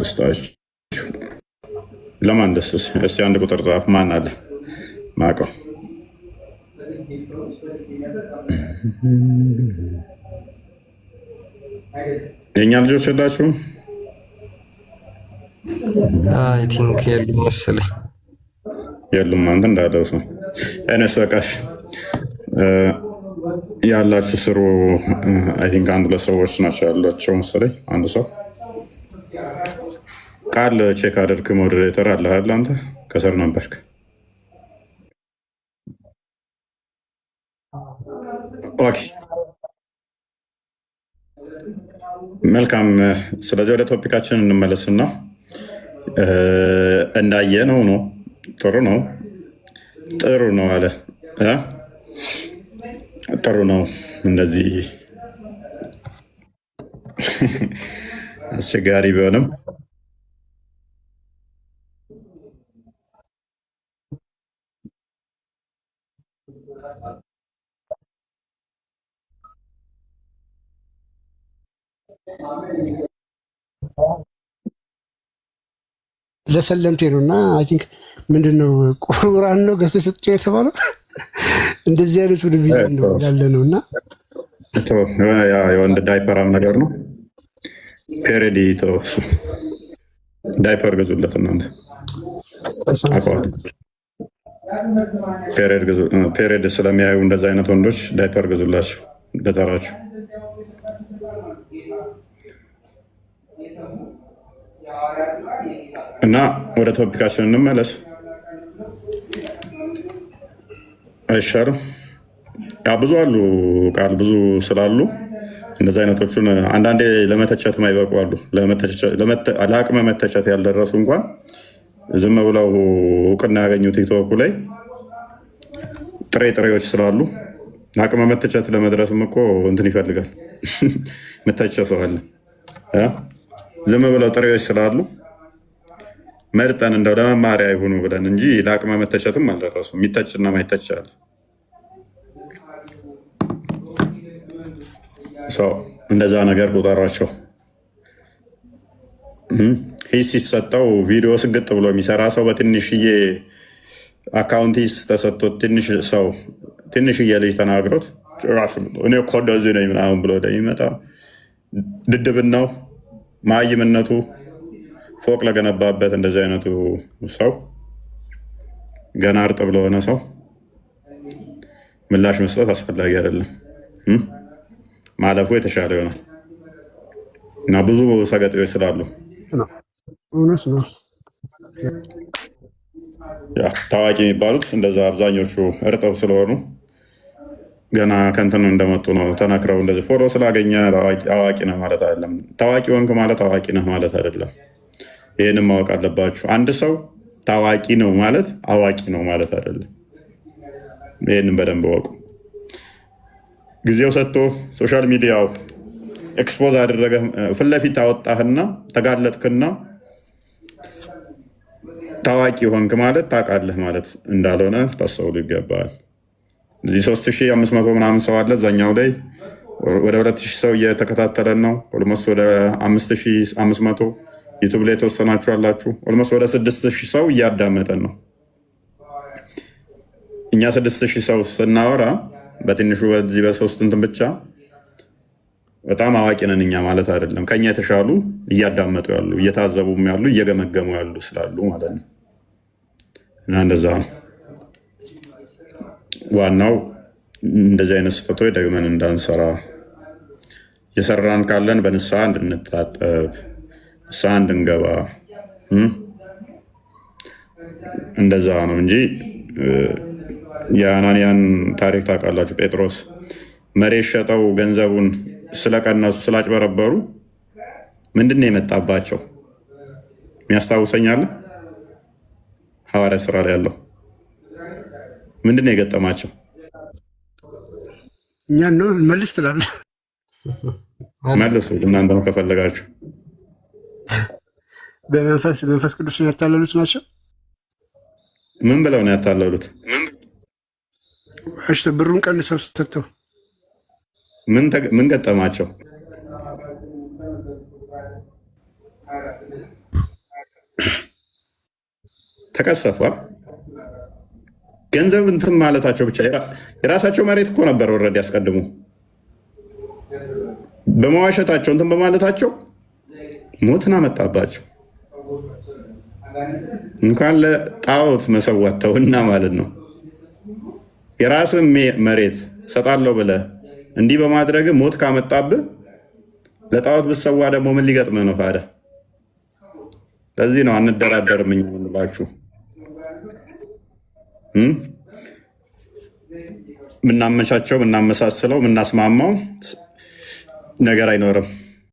ልስጣችሁ። ለማን ደስ እስቲ አንድ ቁጥር ጻፍ። ማን አለ ማቀው? የእኛ ልጆች የላችሁም? አይ ቲንክ የሉም መሰለኝ። የሉም። አንተ እንዳደረሱ እነሱ በቃሽ ያላችሁ ስሩ። አይ ቲንክ አንድ ሁለት ሰዎች ናቸው ያላቸው መሰለኝ። አንድ ሰው ቃል ቼክ አድርግ። ሞዴሬተር አለ አይደል? አንተ ከስር ነበርክ። ኦኬ መልካም። ስለዚህ ወደ ቶፒካችን እንመለስና እንዳየ ነው ጥሩ ነው አለ። ጥሩ ነው እንደዚህ አስቸጋሪ ቢሆንም ለሰለምቴ ነው እና አይ ቲንክ ምንድነው ቁርአን ነው ገዝቶ ሰጥቼ የተባለው እንደዚህ አይነቱ ልብይ ነው ያለ ነው እና የወንድ ዳይፐራም ነገር ነው። ፔሬዲ ተወሱ ዳይፐር ገዙለት እናንተ ፔሬድ ስለሚያዩ እንደዛ አይነት ወንዶች ዳይፐር ገዙላቸው በተራችሁ። እና ወደ ቶፒካችን እንመለስ አይሻልም? ብዙ አሉ ቃል ብዙ ስላሉ እንደዚህ አይነቶቹን አንዳንዴ ለመተቸት ማይበቁ አሉ። ለአቅመ መተቸት ያልደረሱ እንኳን ዝም ብለው እውቅና ያገኙ ቲክቶኩ ላይ ጥሬዎች ስላሉ አቅመ መተቸት ለመድረስም እኮ እንትን ይፈልጋል። መተቸ ሰው አለ። ዝም ብለው ጥሬዎች ስላሉ መርጠን እንደው ለመማሪያ ይሁኑ ብለን እንጂ ለአቅመ መተቸትም አልደረሱ። የሚተችና ማይተች አለ። እንደዛ ነገር ቁጠሯቸው። ሂስ ሲሰጠው ቪዲዮ ስግጥ ብሎ የሚሰራ ሰው በትንሽዬ አካውንት ሂስ ተሰጥቶት ትንሽዬ ልጅ ተናግሮት ጭራሽ እኔ እኮ እንደዚህ ነኝ ምናምን ብሎ የሚመጣ ድድብናው ማይምነቱ ፎቅ ለገነባበት እንደዚህ አይነቱ ሰው ገና እርጥብ ለሆነ ሰው ምላሽ መስጠት አስፈላጊ አይደለም። ማለፉ የተሻለ ይሆናል። እና ብዙ ሰገጤዎች ስላሉ እውነት ነው። ታዋቂ የሚባሉት እንደዛ አብዛኞቹ እርጥብ ስለሆኑ ገና ከንትን እንደመጡ ነው ተነክረው። እንደዚህ ፎሎ ስላገኘ አዋቂ ነህ ማለት አይደለም። ታዋቂ ወንክ ማለት አዋቂ ነህ ማለት አይደለም። ይህንም ማወቅ አለባችሁ። አንድ ሰው ታዋቂ ነው ማለት አዋቂ ነው ማለት አይደለም። ይህንም በደንብ ወቁ። ጊዜው ሰጥቶ ሶሻል ሚዲያው ኤክስፖዝ አደረገ፣ ፊት ለፊት አወጣህና ተጋለጥክና ታዋቂ ሆንክ ማለት ታውቃለህ ማለት እንዳልሆነ ታስተውሉ ይገባል። እዚህ 3500 ምናምን ሰው አለ። እዛኛው ላይ ወደ 2000 ሰው እየተከታተለን ነው። ኦልሞስት ወደ 5500 ዩቱብ ላይ የተወሰናችሁ አላችሁ። ኦልሞስት ወደ 6000 ሰው እያዳመጠን ነው። እኛ 6000 ሰው ስናወራ በትንሹ በዚህ በሶስት እንትን ብቻ በጣም አዋቂ ነን እኛ ማለት አይደለም። ከኛ የተሻሉ እያዳመጡ ያሉ፣ እየታዘቡም ያሉ፣ እየገመገሙ ያሉ ስላሉ ማለት ነው። እና እንደዛ ነው። ዋናው እንደዚህ አይነት ስህተቶች ደግመን እንዳንሰራ፣ የሰራን ካለን በንስሐ እንድንታጠብ፣ ንስሐ እንድንገባ እንደዛ ነው እንጂ የአናንያን ታሪክ ታውቃላችሁ። ጴጥሮስ መሬት ሸጠው ገንዘቡን ስለቀነሱ ስላጭበረበሩ ምንድን ነው የመጣባቸው? የሚያስታውሰኛል ሐዋርያ ስራ ላይ ያለው ምንድን ነው የገጠማቸው? እኛን ነው መልስ ትላለህ። መልሱ እናንተ ነው ከፈለጋችሁ። በመንፈስ ቅዱስ ነው ያታለሉት ናቸው። ምን ብለው ነው ያታለሉት? ብሩን ቀንሰው ሰጥተው ምን ገጠማቸው? ተቀሰፏ። ገንዘብ እንትን ማለታቸው ብቻ የራሳቸው መሬት እኮ ነበር ወረድ ያስቀድሙ። በመዋሸታቸው እንትን በማለታቸው ሞትን አመጣባቸው። እንኳን ለጣዖት መሰዋት ተውና ማለት ነው። የራስን መሬት ሰጣለሁ ብለህ እንዲህ በማድረግ ሞት ካመጣብህ ለጣዖት ብሰዋ ደግሞ ምን ሊገጥምህ ነው ታዲያ? ለዚህ ነው አንደራደርም እኛ የምንላችሁ። ምናመቻቸው፣ ምናመሳስለው፣ ምናስማማው ነገር አይኖርም።